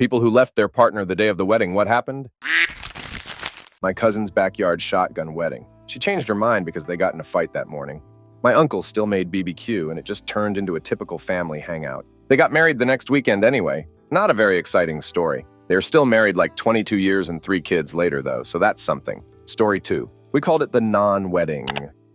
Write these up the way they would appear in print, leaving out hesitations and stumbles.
People who left their partner the day of the wedding, what happened? My cousin's backyard shotgun wedding. She changed her mind because they got in a fight that morning. My uncle still made BBQ, and it just turned into a typical family hangout. They got married the next weekend anyway. Not a very exciting story. They're still married like 22 years and 3 kids later, though, so that's something. Story 2. We called it the non-wedding.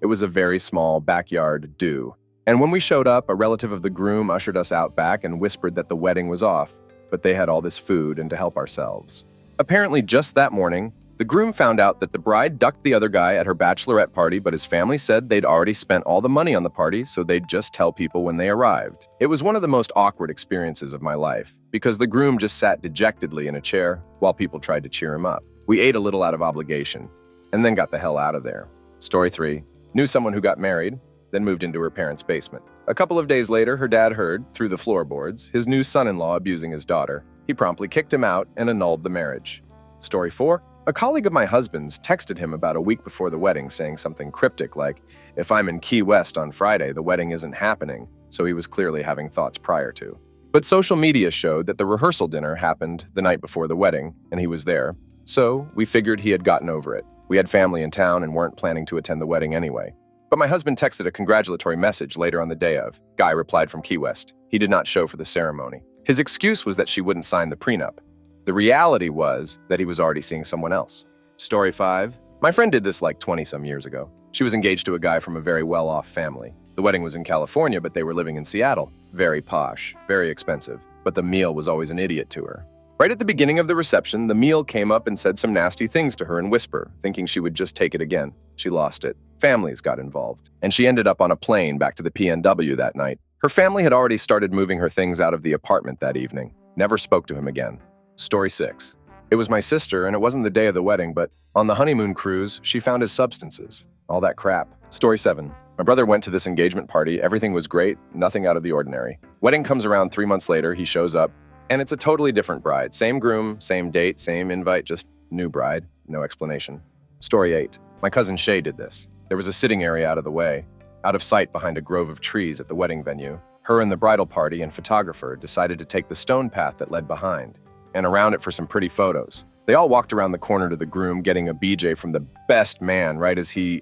It was a very small backyard do. And when we showed up, a relative of the groom ushered us out back and whispered that the wedding was off, but they had all this food and to help ourselves. Apparently, just that morning, the groom found out that the bride ducked the other guy at her bachelorette party, but his family said they'd already spent all the money on the party, so they'd just tell people when they arrived. It was one of the most awkward experiences of my life, because the groom just sat dejectedly in a chair while people tried to cheer him up. We ate a little out of obligation, and then got the hell out of there. Story 3. Knew someone who got married, then moved into her parents' basement. A couple of days later, her dad heard, through the floorboards, his new son-in-law abusing his daughter. He promptly kicked him out and annulled the marriage. Story 4. A colleague of my husband's texted him about a week before the wedding saying something cryptic like, "If I'm in Key West on Friday, the wedding isn't happening," so he was clearly having thoughts prior to. But social media showed that the rehearsal dinner happened the night before the wedding, and he was there, so we figured he had gotten over it. We had family in town and weren't planning to attend the wedding anyway. But my husband texted a congratulatory message later on the day of. Guy replied from Key West. He did not show for the ceremony. His excuse was that she wouldn't sign the prenup. The reality was that he was already seeing someone else. Story 5. My friend did this like 20-some years ago. She was engaged to a guy from a very well-off family. The wedding was in California, but they were living in Seattle. Very posh, very expensive, but the meal was always an idiot to her. Right at the beginning of the reception, the meal came up and said some nasty things to her in whisper, thinking she would just take it again. She lost it. Families got involved, and she ended up on a plane back to the PNW that night. Her family had already started moving her things out of the apartment that evening. Never spoke to him again. Story 6. It was my sister, and it wasn't the day of the wedding, but on the honeymoon cruise, she found his substances. All that crap. Story 7. My brother went to this engagement party. Everything was great, nothing out of the ordinary. Wedding comes around 3 months later. He shows up, and it's a totally different bride. Same groom, same date, same invite, just new bride. No explanation. Story 8. My cousin Shay did this. There was a sitting area out of the way, out of sight behind a grove of trees at the wedding venue. Her and the bridal party and photographer decided to take the stone path that led behind, and around it for some pretty photos. They all walked around the corner to the groom, getting a BJ from the best man right as he,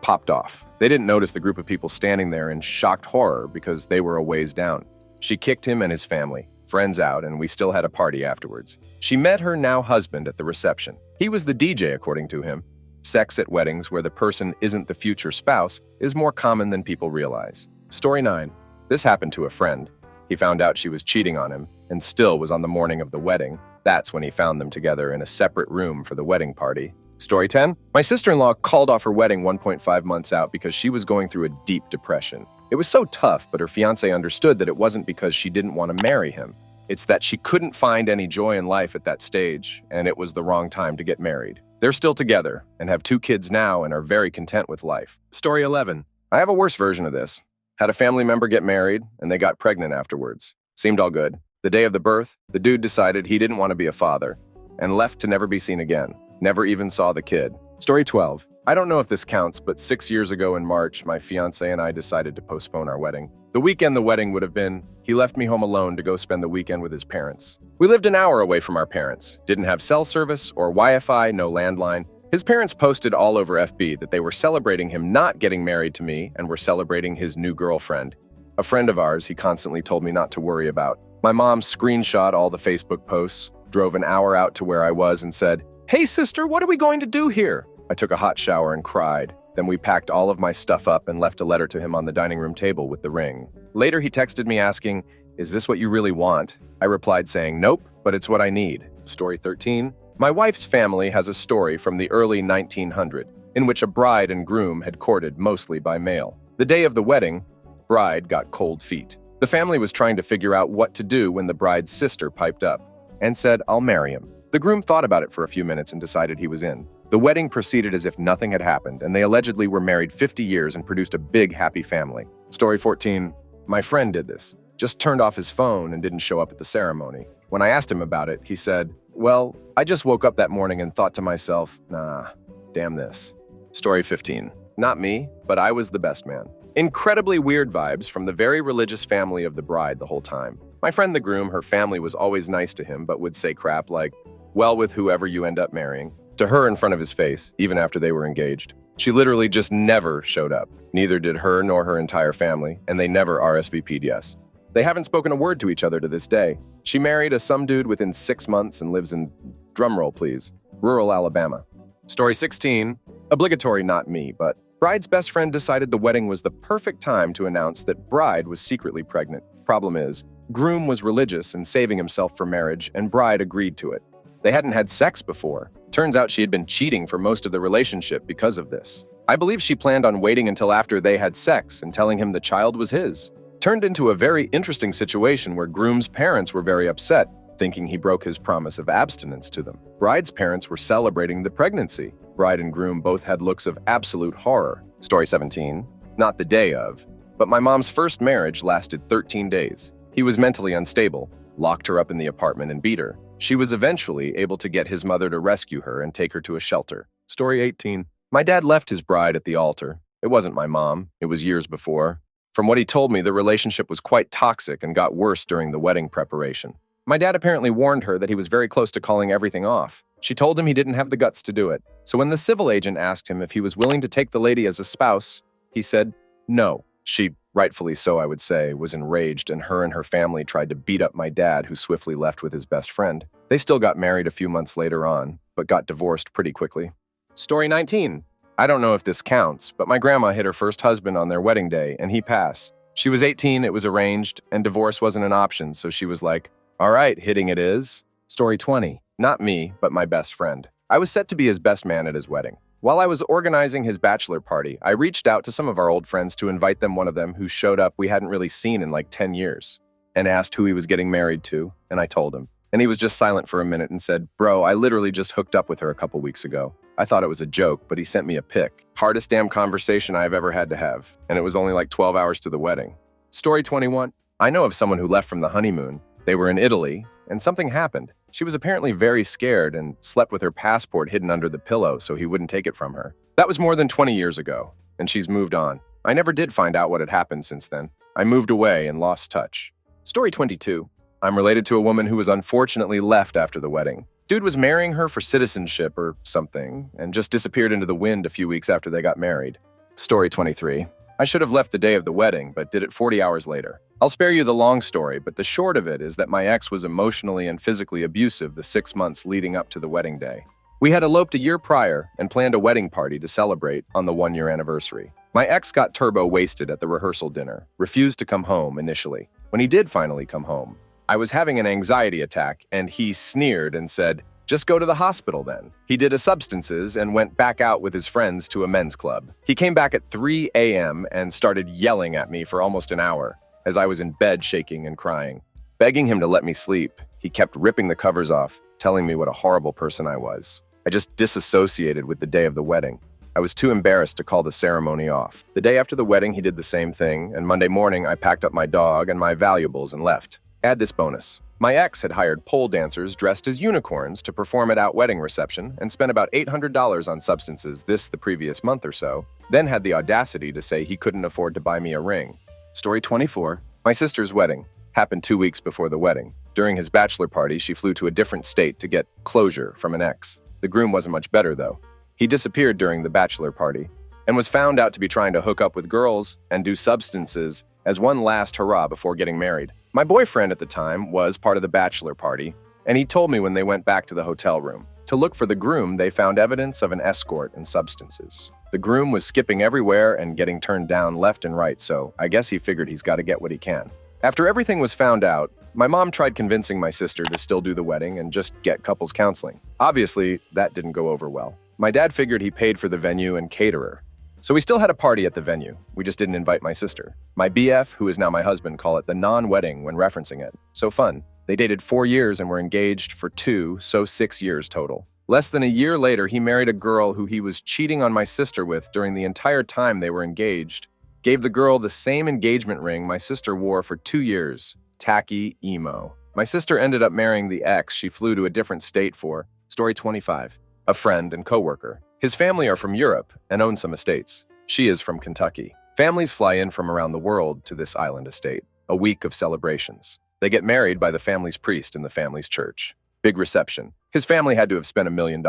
popped off. They didn't notice the group of people standing there in shocked horror because they were a ways down. She kicked him and his family, friends out, and we still had a party afterwards. She met her now husband at the reception. He was the DJ, according to him. Sex at weddings where the person isn't the future spouse is more common than people realize. Story 9. This happened to a friend. He found out she was cheating on him and still was on the morning of the wedding. That's when he found them together in a separate room for the wedding party. Story 10. My sister-in-law called off her wedding 1.5 months out because she was going through a deep depression. It was so tough, but her fiancé understood that it wasn't because she didn't want to marry him. It's that she couldn't find any joy in life at that stage, and it was the wrong time to get married. They're still together and have 2 kids now and are very content with life. Story 11. I have a worse version of this. Had a family member get married, and they got pregnant afterwards. Seemed all good. The day of the birth, the dude decided he didn't want to be a father and left to never be seen again. Never even saw the kid. Story 12. I don't know if this counts, but 6 years ago in March, my fiancé and I decided to postpone our wedding. The weekend the wedding would have been, he left me home alone to go spend the weekend with his parents. We lived an hour away from our parents, didn't have cell service or Wi-Fi, no landline. His parents posted all over FB that they were celebrating him not getting married to me and were celebrating his new girlfriend. A friend of ours he constantly told me not to worry about. My mom screenshot all the Facebook posts, drove an hour out to where I was and said, "Hey sister, what are we going to do here?" I took a hot shower and cried. Then we packed all of my stuff up and left a letter to him on the dining room table with the ring. Later he texted me asking, "Is this what you really want?" I replied saying, "Nope, but it's what I need." Story 13. My wife's family has a story from the early 1900s in which a bride and groom had courted mostly by mail. The day of the wedding, bride got cold feet. The family was trying to figure out what to do when the bride's sister piped up and said, "I'll marry him." The groom thought about it for a few minutes and decided he was in. The wedding proceeded as if nothing had happened, and they allegedly were married 50 years and produced a big, happy family. Story 14. My friend did this. Just turned off his phone and didn't show up at the ceremony. When I asked him about it, he said, "Well, I just woke up that morning and thought to myself, nah, damn this." Story 15. Not me, but I was the best man. Incredibly weird vibes from the very religious family of the bride the whole time. My friend the groom, her family was always nice to him, but would say crap like, well, with whoever you end up marrying, to her in front of his face, even after they were engaged. She literally just never showed up. Neither did her nor her entire family, and they never RSVP'd yes. They haven't spoken a word to each other to this day. She married some dude within 6 months and lives in, drumroll please, rural Alabama. Story 16, obligatory not me, but bride's best friend decided the wedding was the perfect time to announce that bride was secretly pregnant. Problem is, groom was religious and saving himself for marriage, and bride agreed to it. They hadn't had sex before. Turns out she had been cheating for most of the relationship because of this. I believe she planned on waiting until after they had sex and telling him the child was his. Turned into a very interesting situation where groom's parents were very upset, thinking he broke his promise of abstinence to them. Bride's parents were celebrating the pregnancy. Bride and groom both had looks of absolute horror. Story 17, not the day of, but my mom's first marriage lasted 13 days. He was mentally unstable, locked her up in the apartment and beat her. She was eventually able to get his mother to rescue her and take her to a shelter. Story 18. My dad left his bride at the altar. It wasn't my mom. It was years before. From what he told me, the relationship was quite toxic and got worse during the wedding preparation. My dad apparently warned her that he was very close to calling everything off. She told him he didn't have the guts to do it. So when the civil agent asked him if he was willing to take the lady as a spouse, he said no. She, rightfully so I would say, was enraged, and her family tried to beat up my dad, who swiftly left with his best friend. They still got married a few months later on, but got divorced pretty quickly. Story 19. I don't know if this counts, but my grandma hit her first husband on their wedding day, and he passed. She was 18, it was arranged, and divorce wasn't an option, so she was like, all right, hitting it is. Story 20. Not me, but my best friend. I was set to be his best man at his wedding. While I was organizing his bachelor party, I reached out to some of our old friends to invite them, one of them who showed up we hadn't really seen in like 10 years, and asked who he was getting married to, and I told him. And he was just silent for a minute and said, bro, I literally just hooked up with her a couple weeks ago. I thought it was a joke, but he sent me a pic. Hardest damn conversation I've ever had to have, and it was only like 12 hours to the wedding. Story 21. I know of someone who left from the honeymoon. They were in Italy, and something happened. She was apparently very scared and slept with her passport hidden under the pillow so he wouldn't take it from her. That was more than 20 years ago, and she's moved on. I never did find out what had happened since then. I moved away and lost touch. Story 22. I'm related to a woman who was unfortunately left after the wedding. Dude was marrying her for citizenship or something, and just disappeared into the wind a few weeks after they got married. Story 23. I should have left the day of the wedding, but did it 40 hours later. I'll spare you the long story, but the short of it is that my ex was emotionally and physically abusive the 6 months leading up to the wedding day. We had eloped a year prior and planned a wedding party to celebrate on the 1-year anniversary. My ex got turbo wasted at the rehearsal dinner, refused to come home initially. When he did finally come home, I was having an anxiety attack, and he sneered and said, just go to the hospital then. He did a substances and went back out with his friends to a men's club. He came back at 3 a.m. and started yelling at me for almost an hour as I was in bed shaking and crying. Begging him to let me sleep, he kept ripping the covers off, telling me what a horrible person I was. I just disassociated with the day of the wedding. I was too embarrassed to call the ceremony off. The day after the wedding, he did the same thing, and Monday morning, I packed up my dog and my valuables and left. Add this bonus. My ex had hired pole dancers dressed as unicorns to perform at our wedding reception and spent about $800 on substances the previous month or so, then had the audacity to say he couldn't afford to buy me a ring. Story 24. My sister's wedding happened 2 weeks before the wedding. During his bachelor party, she flew to a different state to get closure from an ex. The groom wasn't much better, though. He disappeared during the bachelor party and was found out to be trying to hook up with girls and do substances as one last hurrah before getting married. My boyfriend at the time was part of the bachelor party, and he told me when they went back to the hotel room. To look for the groom, they found evidence of an escort and substances. The groom was skipping everywhere and getting turned down left and right, so I guess he figured he's got to get what he can. After everything was found out, my mom tried convincing my sister to still do the wedding and just get couples counseling. Obviously, that didn't go over well. My dad figured he paid for the venue and caterer. So we still had a party at the venue. We just didn't invite my sister. My BF, who is now my husband, call it the non-wedding when referencing it. So fun. They dated 4 years and were engaged for 2, so 6 years total. Less than a year later, he married a girl who he was cheating on my sister with during the entire time they were engaged. Gave the girl the same engagement ring my sister wore for 2 years. Tacky emo. My sister ended up marrying the ex she flew to a different state for. Story 25. A friend and coworker. His family are from Europe and own some estates. She is from Kentucky. Families fly in from around the world to this island estate. A week of celebrations. They get married by the family's priest in the family's church. Big reception. His family had to have spent $1 million.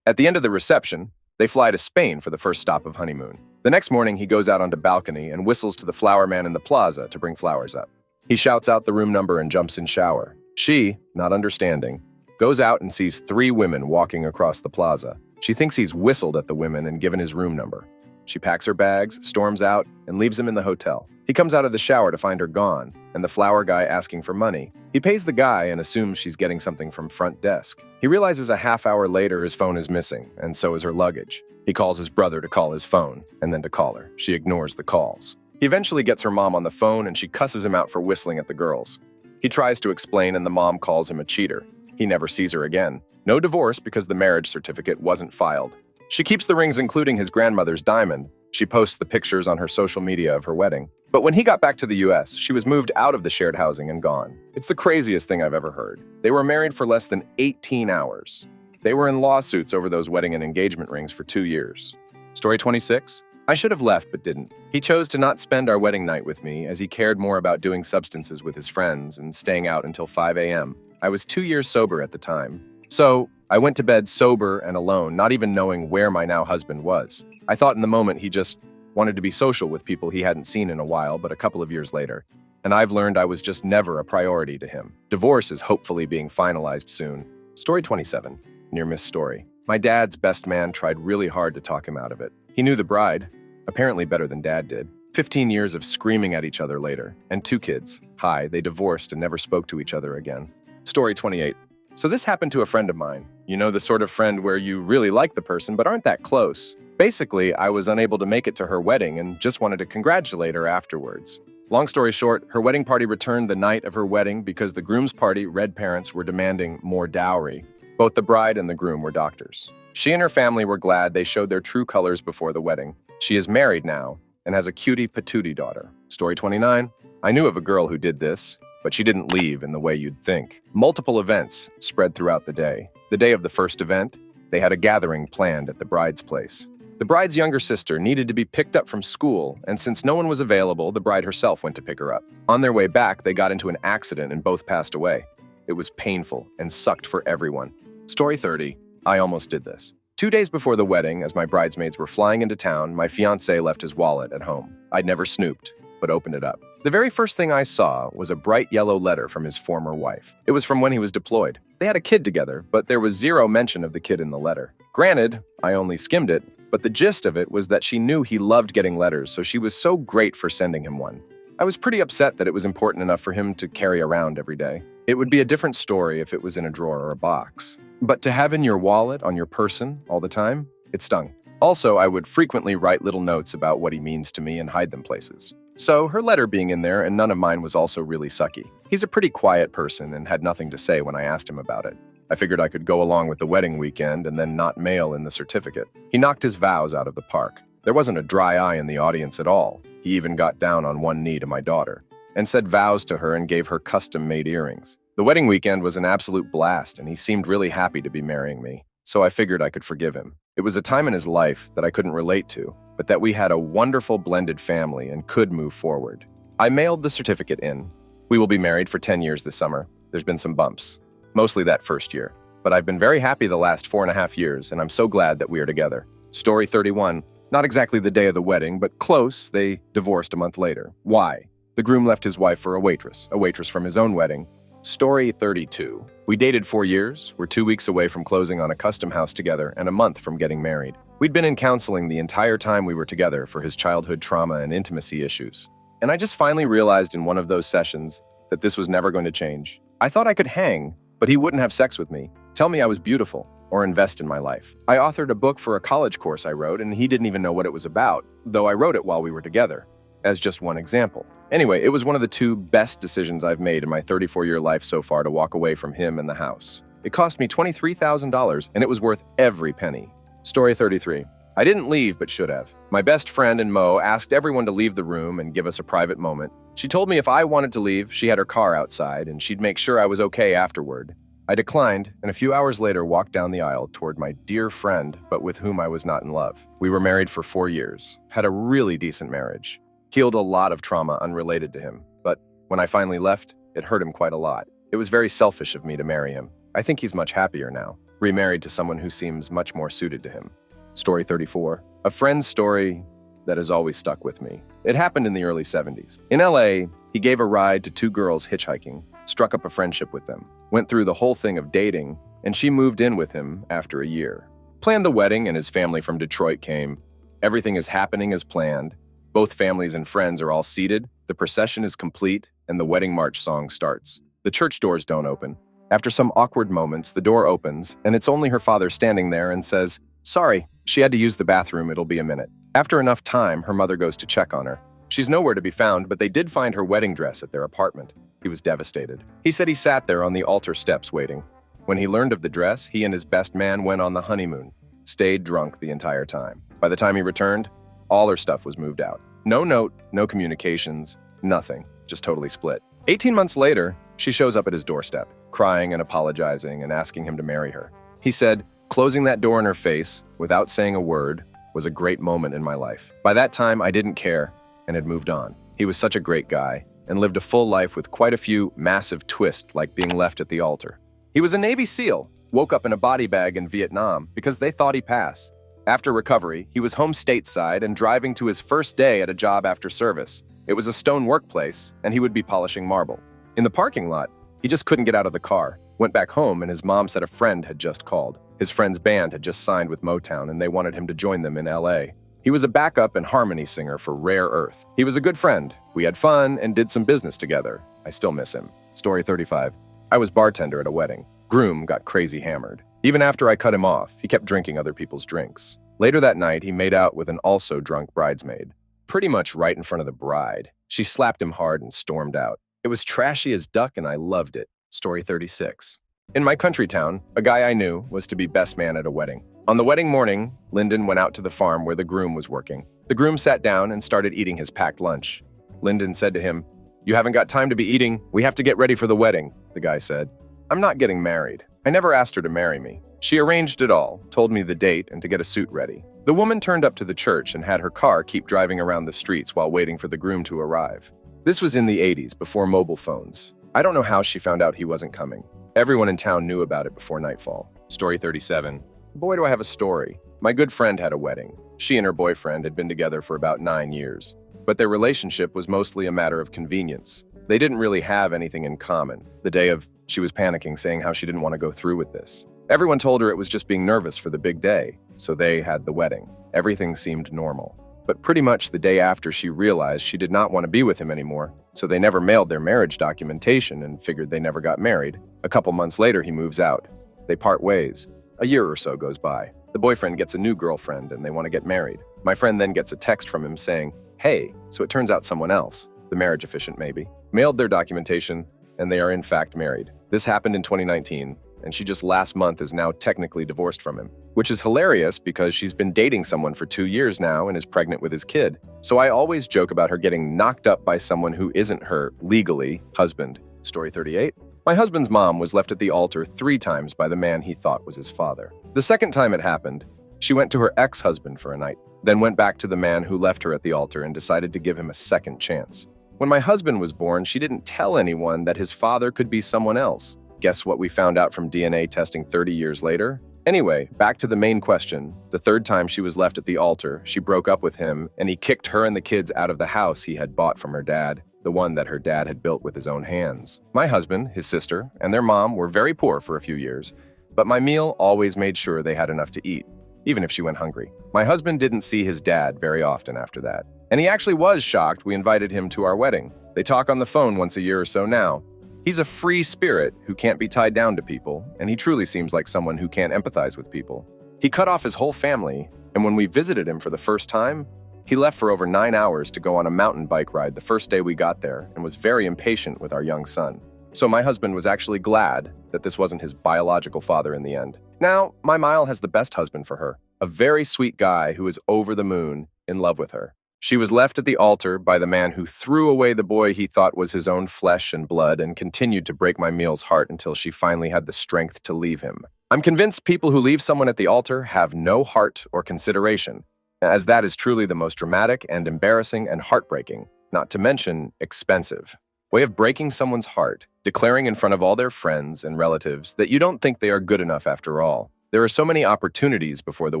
At the end of the reception, they fly to Spain for the first stop of honeymoon. The next morning, he goes out onto balcony and whistles to the flower man in the plaza to bring flowers up. He shouts out the room number and jumps in shower. She, not understanding, goes out and sees 3 women walking across the plaza. She thinks he's whistled at the women and given his room number. She packs her bags, storms out, and leaves him in the hotel. He comes out of the shower to find her gone, and the flower guy asking for money. He pays the guy and assumes she's getting something from front desk. He realizes a half hour later his phone is missing, and so is her luggage. He calls his brother to call his phone, and then to call her. She ignores the calls. He eventually gets her mom on the phone, and she cusses him out for whistling at the girls. He tries to explain, and the mom calls him a cheater. He never sees her again. No divorce because the marriage certificate wasn't filed. She keeps the rings, including his grandmother's diamond. She posts the pictures on her social media of her wedding. But when he got back to the US, she was moved out of the shared housing and gone. It's the craziest thing I've ever heard. They were married for less than 18 hours. They were in lawsuits over those wedding and engagement rings for 2 years. Story 26. I should have left, but didn't. He chose to not spend our wedding night with me, as he cared more about doing substances with his friends and staying out until 5 a.m. I was 2 years sober at the time. So, I went to bed sober and alone, not even knowing where my now husband was. I thought in the moment he just wanted to be social with people he hadn't seen in a while, but a couple of years later. And I've learned I was just never a priority to him. Divorce is hopefully being finalized soon. Story 27. Near miss story. My dad's best man tried really hard to talk him out of it. He knew the bride, apparently better than Dad did. 15 years of screaming at each other later, and 2 kids. Hi, they divorced and never spoke to each other again. Story 28. So this happened to a friend of mine. You know, the sort of friend where you really like the person but aren't that close. Basically, I was unable to make it to her wedding and just wanted to congratulate her afterwards. Long story short, her wedding party returned the night of her wedding because the groom's party red parents were demanding more dowry. Both the bride and the groom were doctors. She and her family were glad they showed their true colors before the wedding. She is married now and has a cutie patootie daughter. Story 29. I knew of a girl who did this, but she didn't leave in the way you'd think. Multiple events spread throughout the day. The day of the first event, they had a gathering planned at the bride's place. The bride's younger sister needed to be picked up from school, and since no one was available, the bride herself went to pick her up. On their way back, they got into an accident and both passed away. It was painful and sucked for everyone. Story 30. I almost did this. 2 days before the wedding, as my bridesmaids were flying into town, my fiancé left his wallet at home. I'd never snooped, but opened it up. The very first thing I saw was a bright yellow letter from his former wife. It was from when he was deployed. They had a kid together, but there was zero mention of the kid in the letter. Granted, I only skimmed it, but the gist of it was that she knew he loved getting letters, so she was so great for sending him one. I was pretty upset that it was important enough for him to carry around every day. It would be a different story if it was in a drawer or a box. But to have in your wallet, on your person, all the time, it stung. Also, I would frequently write little notes about what he means to me and hide them places. So her letter being in there and none of mine was also really sucky. He's a pretty quiet person and had nothing to say when I asked him about it. I figured I could go along with the wedding weekend and then not mail in the certificate. He knocked his vows out of the park. There wasn't a dry eye in the audience at all. He even got down on one knee to my daughter and said vows to her and gave her custom-made earrings. The wedding weekend was an absolute blast and he seemed really happy to be marrying me, so I figured I could forgive him. It was a time in his life that I couldn't relate to, but that we had a wonderful blended family and could move forward. I mailed the certificate in. We will be married for 10 years this summer. There's been some bumps, mostly that first year, but I've been very happy the last 4.5 years, and I'm so glad that we are together. Story 31. Not exactly the day of the wedding, but close. They divorced a month later. Why? The groom left his wife for a waitress from his own wedding. Story 32. We dated 4 years, were 2 weeks away from closing on a custom house together, and a month from getting married. We'd been in counseling the entire time we were together for his childhood trauma and intimacy issues. And I just finally realized in one of those sessions that this was never going to change. I thought I could hang, but he wouldn't have sex with me, tell me I was beautiful, or invest in my life. I authored a book for a college course I wrote, and he didn't even know what it was about, though I wrote it while we were together, as just one example. Anyway, it was one of the 2 best decisions I've made in my 34-year life so far to walk away from him and the house. It cost me $23,000, and it was worth every penny. Story 33. I didn't leave, but should have. My best friend and Mo asked everyone to leave the room and give us a private moment. She told me if I wanted to leave, she had her car outside, and she'd make sure I was okay afterward. I declined, and a few hours later walked down the aisle toward my dear friend, but with whom I was not in love. We were married for 4 years, had a really decent marriage. Healed a lot of trauma unrelated to him, but when I finally left, It hurt him quite a lot. It was very selfish of me to marry him. I think he's much happier now, remarried to someone who seems much more suited to him. Story 34. A friend's story that has always stuck with me. It happened in the early 70s. In LA, he gave a ride to two girls hitchhiking, struck up a friendship with them, went through the whole thing of dating, and she moved in with him after a year. Planned the wedding, and his family from Detroit came. Everything is happening as planned. Both families and friends are all seated, the procession is complete, and the wedding march song starts. The church doors don't open. After some awkward moments, the door opens, and it's only her father standing there and says, "Sorry, she had to use the bathroom, it'll be a minute." After enough time, her mother goes to check on her. She's nowhere to be found, but they did find her wedding dress at their apartment. He was devastated. He said he sat there on the altar steps waiting. When he learned of the dress, he and his best man went on the honeymoon, stayed drunk the entire time. By the time he returned, all her stuff was moved out. No note, no communications, nothing, just totally split. 18 months later, she shows up at his doorstep, crying and apologizing and asking him to marry her. He said, "Closing that door in her face, without saying a word, was a great moment in my life. By that time, I didn't care and had moved on. He was such a great guy and lived a full life with quite a few massive twists like being left at the altar. He was a Navy SEAL, woke up in a body bag in Vietnam because they thought he'd pass. After recovery, he was home stateside and driving to his first day at a job after service. It was a stone workplace, and he would be polishing marble. In the parking lot, he just couldn't get out of the car. Went back home, and his mom said a friend had just called. His friend's band had just signed with Motown, and they wanted him to join them in LA. He was a backup and harmony singer for Rare Earth. He was a good friend. We had fun and did some business together. I still miss him." Story 35. I was bartender at a wedding. Groom got crazy hammered. Even after I cut him off, he kept drinking other people's drinks. Later that night, he made out with an also drunk bridesmaid, pretty much right in front of the bride. She slapped him hard and stormed out. It was trashy as duck, and I loved it. Story 36. In my country town, a guy I knew was to be best man at a wedding. On the wedding morning, Lyndon went out to the farm where the groom was working. The groom sat down and started eating his packed lunch. Lyndon said to him, "You haven't got time to be eating. We have to get ready for the wedding," the guy said. "I'm not getting married. I never asked her to marry me. She arranged it all, told me the date and to get a suit ready." The woman turned up to the church and had her car keep driving around the streets while waiting for the groom to arrive. This was in the 80s, before mobile phones. I don't know how she found out he wasn't coming. Everyone in town knew about it before nightfall. Story 37. Boy, do I have a story. My good friend had a wedding. She and her boyfriend had been together for about 9 years, but their relationship was mostly a matter of convenience. They didn't really have anything in common. The day of, she was panicking, saying how she didn't want to go through with this. Everyone told her it was just being nervous for the big day, so they had the wedding. Everything seemed normal. But pretty much the day after, she realized she did not want to be with him anymore, so they never mailed their marriage documentation and figured they never got married. A couple months later, he moves out. They part ways. A year or so goes by. The boyfriend gets a new girlfriend and they want to get married. My friend then gets a text from him saying, "Hey," so it turns out someone else, the marriage officiant maybe, mailed their documentation and they are in fact married. This happened in 2019, and she just last month is now technically divorced from him, which is hilarious because she's been dating someone for 2 years now and is pregnant with his kid. So I always joke about her getting knocked up by someone who isn't her, legally, husband. Story 38. My husband's mom was left at the altar 3 times by the man he thought was his father. The second time it happened, she went to her ex-husband for a night, then went back to the man who left her at the altar and decided to give him a second chance. When my husband was born, she didn't tell anyone that his father could be someone else. Guess what we found out from DNA testing 30 years later? Anyway, back to the main question. The third time she was left at the altar, she broke up with him, and he kicked her and the kids out of the house he had bought from her dad, the one that her dad had built with his own hands. My husband, his sister, and their mom were very poor for a few years, but my meal always made sure they had enough to eat, even if she went hungry. My husband didn't see his dad very often after that, and he actually was shocked we invited him to our wedding. They talk on the phone once a year or so now. He's a free spirit who can't be tied down to people, and he truly seems like someone who can't empathize with people. He cut off his whole family, and when we visited him for the first time, he left for over 9 hours to go on a mountain bike ride the first day we got there and was very impatient with our young son. So my husband was actually glad that this wasn't his biological father in the end. Now, my Mile has the best husband for her, a very sweet guy who is over the moon, in love with her. She was left at the altar by the man who threw away the boy he thought was his own flesh and blood and continued to break my Meal's heart until she finally had the strength to leave him. I'm convinced people who leave someone at the altar have no heart or consideration, as that is truly the most dramatic and embarrassing and heartbreaking, not to mention expensive. way of breaking someone's heart, declaring in front of all their friends and relatives that you don't think they are good enough after all. There are so many opportunities before the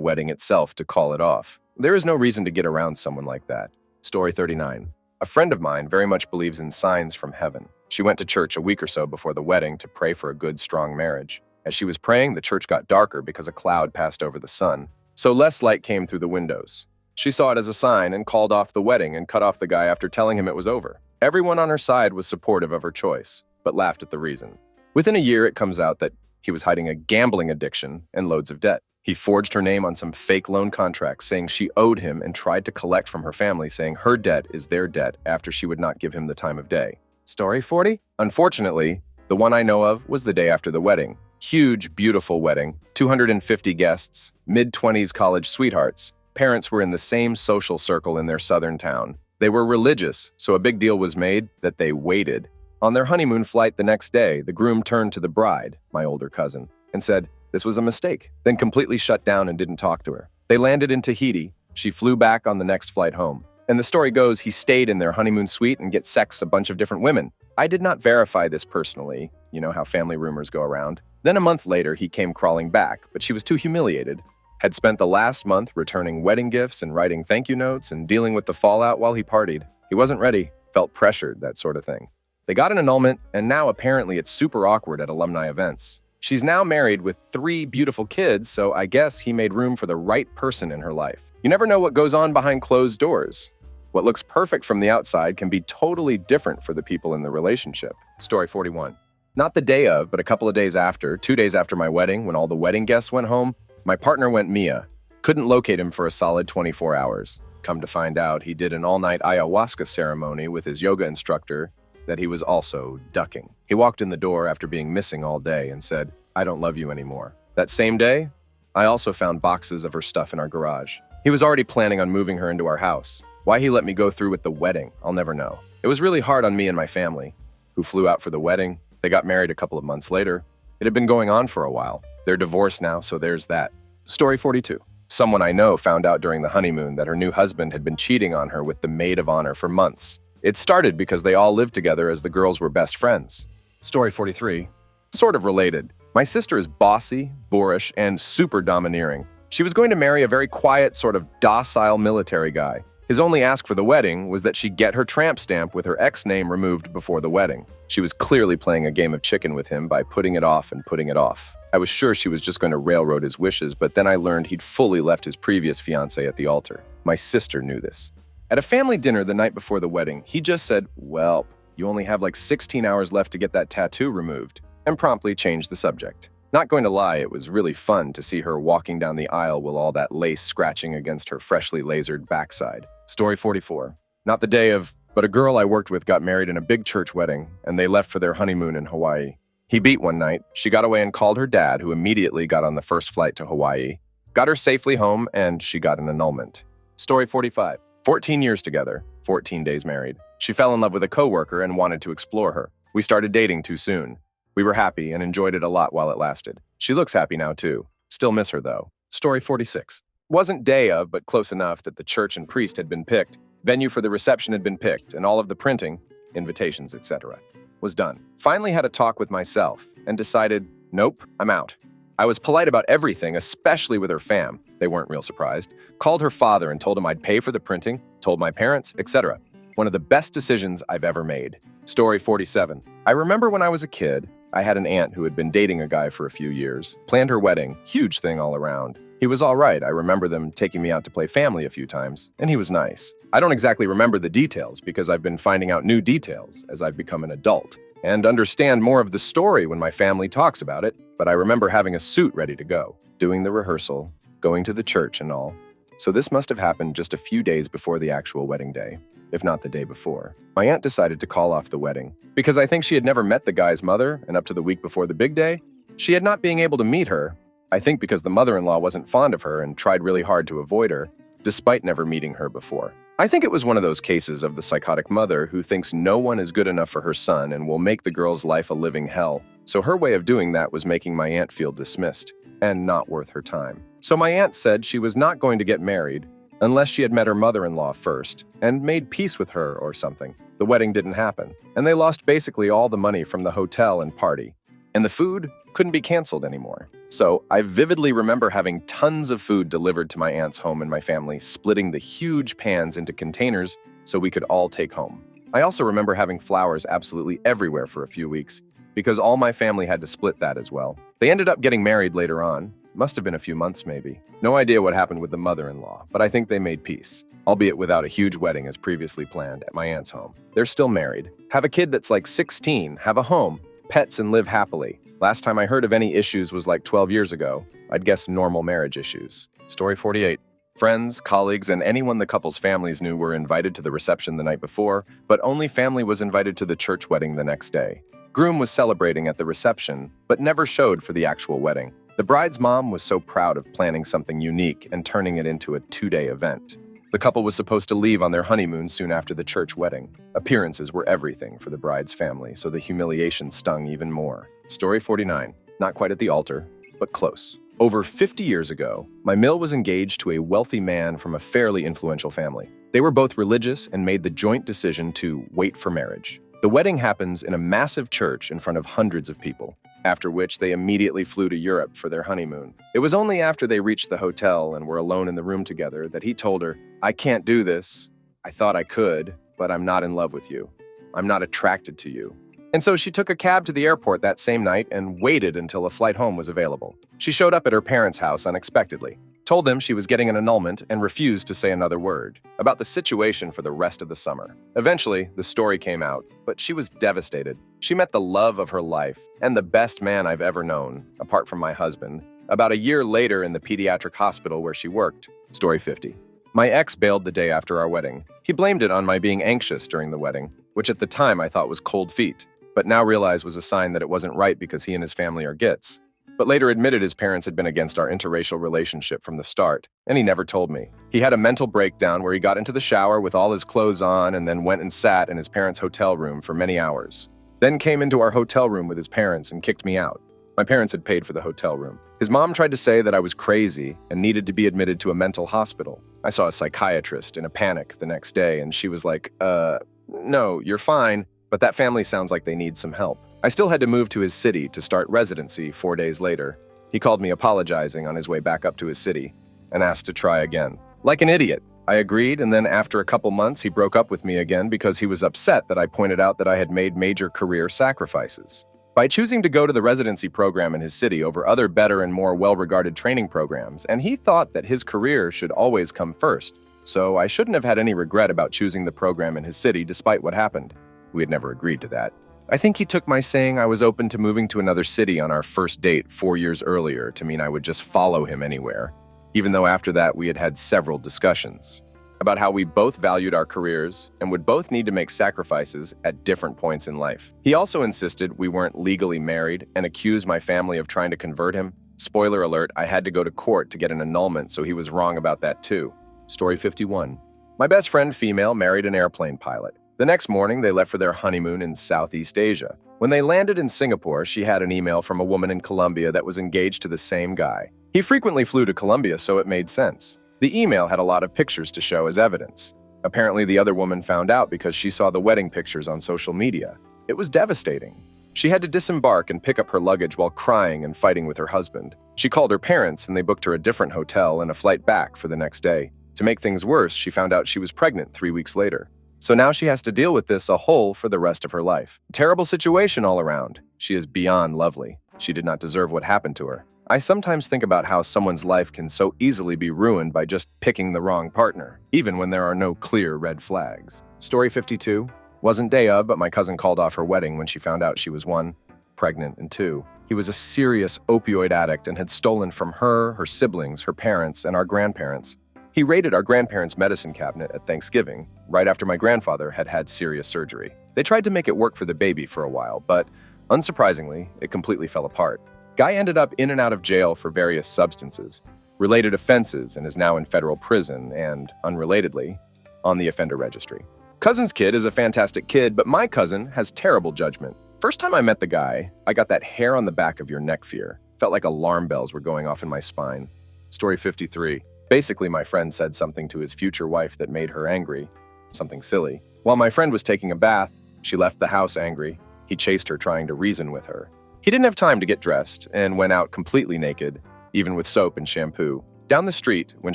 wedding itself to call it off. There is no reason to get around someone like that. Story 39. A friend of mine very much believes in signs from heaven. She went to church a week or so before the wedding to pray for a good, strong marriage. As she was praying, the church got darker because a cloud passed over the sun, so less light came through the windows. She saw it as a sign and called off the wedding and cut off the guy after telling him it was over. Everyone on her side was supportive of her choice, but laughed at the reason. Within a year, it comes out that he was hiding a gambling addiction and loads of debt. He forged her name on some fake loan contracts saying she owed him and tried to collect from her family saying her debt is their debt after she would not give him the time of day. Story 40? Unfortunately, the one I know of was the day after the wedding. Huge, beautiful wedding, 250 guests, mid-20s college sweethearts. Parents were in the same social circle in their southern town. They were religious, so a big deal was made that they waited. On their honeymoon flight the next day, the groom turned to the bride, my older cousin, and said this was a mistake, then completely shut down and didn't talk to her. They landed in Tahiti. She flew back on the next flight home. And the story goes he stayed in their honeymoon suite and get sex a bunch of different women. I did not verify this personally. You know how family rumors go around. Then a month later, he came crawling back, but she was too humiliated. Had spent the last month returning wedding gifts and writing thank you notes and dealing with the fallout while he partied. He wasn't ready, felt pressured, that sort of thing. They got an annulment, and now apparently it's super awkward at alumni events. She's now married with 3 beautiful kids, so I guess he made room for the right person in her life. You never know what goes on behind closed doors. What looks perfect from the outside can be totally different for the people in the relationship. Story 41. Not the day of, but a couple of days after, 2 days after my wedding, when all the wedding guests went home, my partner went Mia. Couldn't locate him for a solid 24 hours. Come to find out, he did an all-night ayahuasca ceremony with his yoga instructor that he was also ducking. He walked in the door after being missing all day and said, "I don't love you anymore." That same day, I also found boxes of her stuff in our garage. He was already planning on moving her into our house. Why he let me go through with the wedding, I'll never know. It was really hard on me and my family, who flew out for the wedding. They got married a couple of months later. It had been going on for a while. They're divorced now, so there's that. Story 42. Someone I know found out during the honeymoon that her new husband had been cheating on her with the maid of honor for months. It started because they all lived together as the girls were best friends. Story 43. Sort of related. My sister is bossy, boorish, and super domineering. She was going to marry a very quiet, sort of docile military guy. His only ask for the wedding was that she get her tramp stamp with her ex name removed before the wedding. She was clearly playing a game of chicken with him by putting it off and putting it off. I was sure she was just going to railroad his wishes, but then I learned he'd fully left his previous fiancée at the altar. My sister knew this. At a family dinner the night before the wedding, he just said, "Well, you only have like 16 hours left to get that tattoo removed," and promptly changed the subject. Not going to lie, it was really fun to see her walking down the aisle with all that lace scratching against her freshly lasered backside. Story 44. Not the day of, but a girl I worked with got married in a big church wedding, and they left for their honeymoon in Hawaii. He beat one night. She got away and called her dad, who immediately got on the first flight to Hawaii, got her safely home, and she got an annulment. Story 45. 14 years together, 14 days married. She fell in love with a coworker and wanted to explore her. We started dating too soon. We were happy and enjoyed it a lot while it lasted. She looks happy now too. Still miss her though. Story 46. Wasn't day of, but close enough that the church and priest had been picked. Venue for the reception had been picked, and all of the printing, invitations, etc., was done. Finally had a talk with myself and decided, nope, I'm out. I was polite about everything, especially with her fam. They weren't real surprised. Called her father and told him I'd pay for the printing, told my parents, etc. One of the best decisions I've ever made. Story 47. I remember when I was a kid, I had an aunt who had been dating a guy for a few years, planned her wedding, huge thing all around. He was all right. I remember them taking me out to play family a few times, and he was nice. I don't exactly remember the details because I've been finding out new details as I've become an adult and understand more of the story when my family talks about it, but I remember having a suit ready to go, doing the rehearsal, going to the church and all. So this must have happened just a few days before the actual wedding day, if not the day before. My aunt decided to call off the wedding because I think she had never met the guy's mother, and up to the week before the big day, she had not being able to meet her. I think because the mother-in-law wasn't fond of her and tried really hard to avoid her, despite never meeting her before. I think it was one of those cases of the psychotic mother who thinks no one is good enough for her son and will make the girl's life a living hell. So her way of doing that was making my aunt feel dismissed and not worth her time. So my aunt said she was not going to get married, unless she had met her mother-in-law first and made peace with her or something. The wedding didn't happen, and they lost basically all the money from the hotel and party. And the food couldn't be canceled anymore. So I vividly remember having tons of food delivered to my aunt's home and my family, splitting the huge pans into containers so we could all take home. I also remember having flowers absolutely everywhere for a few weeks, because all my family had to split that as well. They ended up getting married later on. Must have been a few months maybe. No idea what happened with the mother-in-law, but I think they made peace, albeit without a huge wedding as previously planned at my aunt's home. They're still married, have a kid that's like 16, have a home, pets, and live happily. Last time I heard of any issues was like 12 years ago. I'd guess normal marriage issues. Story 48. Friends, colleagues, and anyone the couple's families knew were invited to the reception the night before, but only family was invited to the church wedding the next day. Groom was celebrating at the reception, but never showed for the actual wedding. The bride's mom was so proud of planning something unique and turning it into a 2-day event. The couple was supposed to leave on their honeymoon soon after the church wedding. Appearances were everything for the bride's family, so the humiliation stung even more. Story 49. Not quite at the altar, but close. Over 50 years ago, my mill was engaged to a wealthy man from a fairly influential family. They were both religious and made the joint decision to wait for marriage. The wedding happens in a massive church in front of hundreds of people, after which they immediately flew to Europe for their honeymoon. It was only after they reached the hotel and were alone in the room together that he told her, "I can't do this. I thought I could, but I'm not in love with you. I'm not attracted to you." And so she took a cab to the airport that same night and waited until a flight home was available. She showed up at her parents' house unexpectedly, told them she was getting an annulment, and refused to say another word about the situation for the rest of the summer. Eventually, the story came out, but she was devastated. She met the love of her life and the best man I've ever known, apart from my husband, about a year later in the pediatric hospital where she worked. Story 50. My ex bailed the day after our wedding. He blamed it on my being anxious during the wedding, which at the time I thought was cold feet, but now realize was a sign that it wasn't right because he and his family are gits. But later admitted his parents had been against our interracial relationship from the start, and he never told me. He had a mental breakdown where he got into the shower with all his clothes on and then went and sat in his parents' hotel room for many hours. Then came into our hotel room with his parents and kicked me out. My parents had paid for the hotel room. His mom tried to say that I was crazy and needed to be admitted to a mental hospital. I saw a psychiatrist in a panic the next day, and she was like, no, you're fine, but that family sounds like they need some help. I still had to move to his city to start residency 4 days later. He called me apologizing on his way back up to his city and asked to try again. Like an idiot, I agreed, and then after a couple months, he broke up with me again because he was upset that I pointed out that I had made major career sacrifices. By choosing to go to the residency program in his city over other better and more well-regarded training programs, and he thought that his career should always come first, so I shouldn't have had any regret about choosing the program in his city despite what happened. We had never agreed to that. I think he took my saying I was open to moving to another city on our first date 4 years earlier to mean I would just follow him anywhere, even though after that we had had several discussions about how we both valued our careers and would both need to make sacrifices at different points in life. He also insisted we weren't legally married and accused my family of trying to convert him. Spoiler alert, I had to go to court to get an annulment, so he was wrong about that too. Story 51. My best friend, female, married an airplane pilot. The next morning, they left for their honeymoon in Southeast Asia. When they landed in Singapore, she had an email from a woman in Colombia that was engaged to the same guy. He frequently flew to Colombia, so it made sense. The email had a lot of pictures to show as evidence. Apparently, the other woman found out because she saw the wedding pictures on social media. It was devastating. She had to disembark and pick up her luggage while crying and fighting with her husband. She called her parents, and they booked her a different hotel and a flight back for the next day. To make things worse, she found out she was pregnant 3 weeks later. So now she has to deal with this a whole for the rest of her life. Terrible situation all around. She is beyond lovely. She did not deserve what happened to her. I sometimes think about how someone's life can so easily be ruined by just picking the wrong partner, even when there are no clear red flags. Story 52. Wasn't day of, but my cousin called off her wedding when she found out she was 1, pregnant, and 2. He was a serious opioid addict and had stolen from her siblings, her parents, and our grandparents. He raided our grandparents' medicine cabinet at Thanksgiving, right after my grandfather had had serious surgery. They tried to make it work for the baby for a while, but unsurprisingly, it completely fell apart. Guy ended up in and out of jail for various substances, related offenses, and is now in federal prison and, unrelatedly, on the offender registry. Cousin's kid is a fantastic kid, but my cousin has terrible judgment. First time I met the guy, I got that hair on the back of your neck fear. Felt like alarm bells were going off in my spine. Story 53. Basically, my friend said something to his future wife that made her angry, something silly. While my friend was taking a bath, she left the house angry. He chased her trying to reason with her. He didn't have time to get dressed and went out completely naked, even with soap and shampoo. Down the street, when